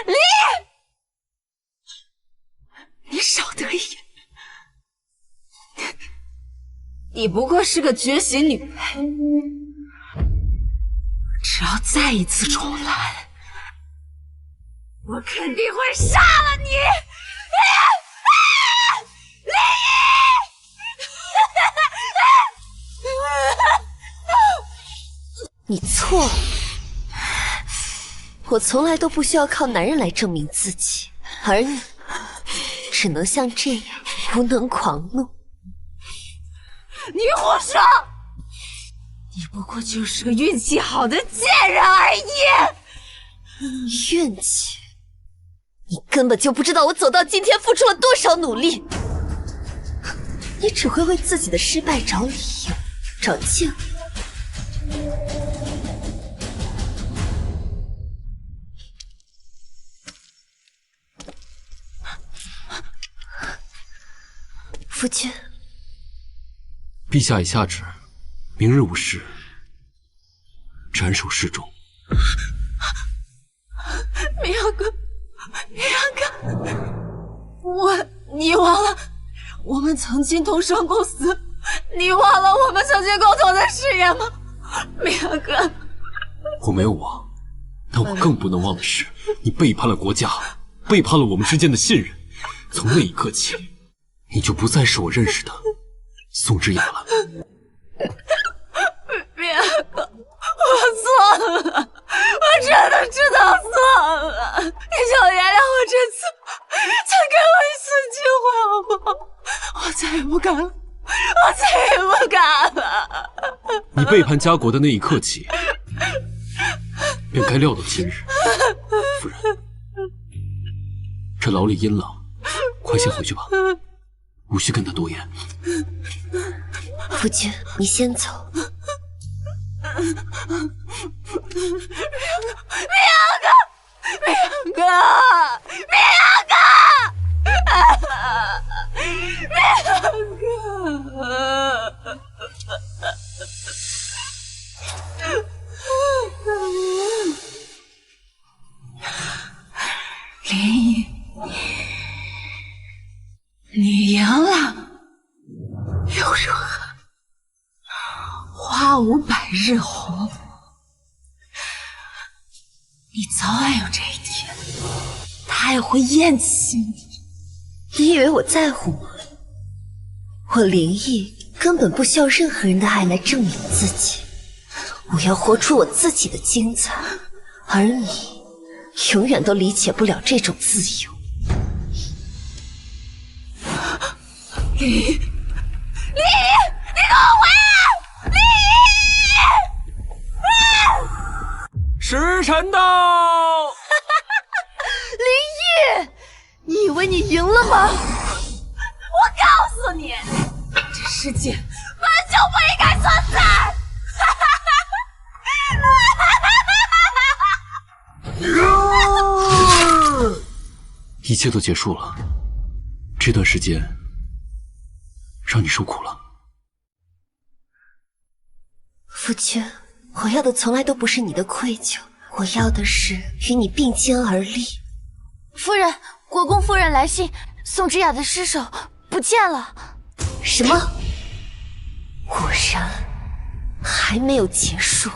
离！你少得意！你不过是个觉醒女配，只要再一次重来，我肯定会杀了你！林一！你错了，我从来都不需要靠男人来证明自己，而你只能像这样无能狂怒。你胡说！你不过就是个运气好的贱人而已。运气？你根本就不知道我走到今天付出了多少努力。你只会为自己的失败找理由，找借口。夫君，陛下已下旨，明日午时斩首示众。明阳哥，你忘了我们曾经同生共死？你忘了我们曾经共同的事业吗？明阳哥，我没有忘，但我更不能忘的是，你背叛了国家，背叛了我们之间的信任。从那一刻起，你就不再是我认识的宋之雅了。明阳哥，我错了，我真的知道错了，你就原谅我这次，再给我一次机会好不好？我再也不敢了，我再也不敢了。你背叛家国的那一刻起，便该料到今日。夫人，这牢里阴冷，快先回去吧，无需跟他多言。夫君，你先走。明阳哥，林毅，你赢了，又如何？花无百日红，你早晚有这一天，他也会厌弃你。你以为我在乎吗？我林毅根本不需要任何人的爱来证明自己，我要活出我自己的精彩，而你永远都理解不了这种自由。林毅，你给我回来！时辰到！林毅，你以为你赢了吗？我告诉你，这世界本就不应该存在！一切都结束了，这段时间让你受苦了。夫君，我要的从来都不是你的愧疚，我要的是与你并肩而立。夫人，国公夫人来信，宋之雅的尸首不见了。什么？果然还没有结束。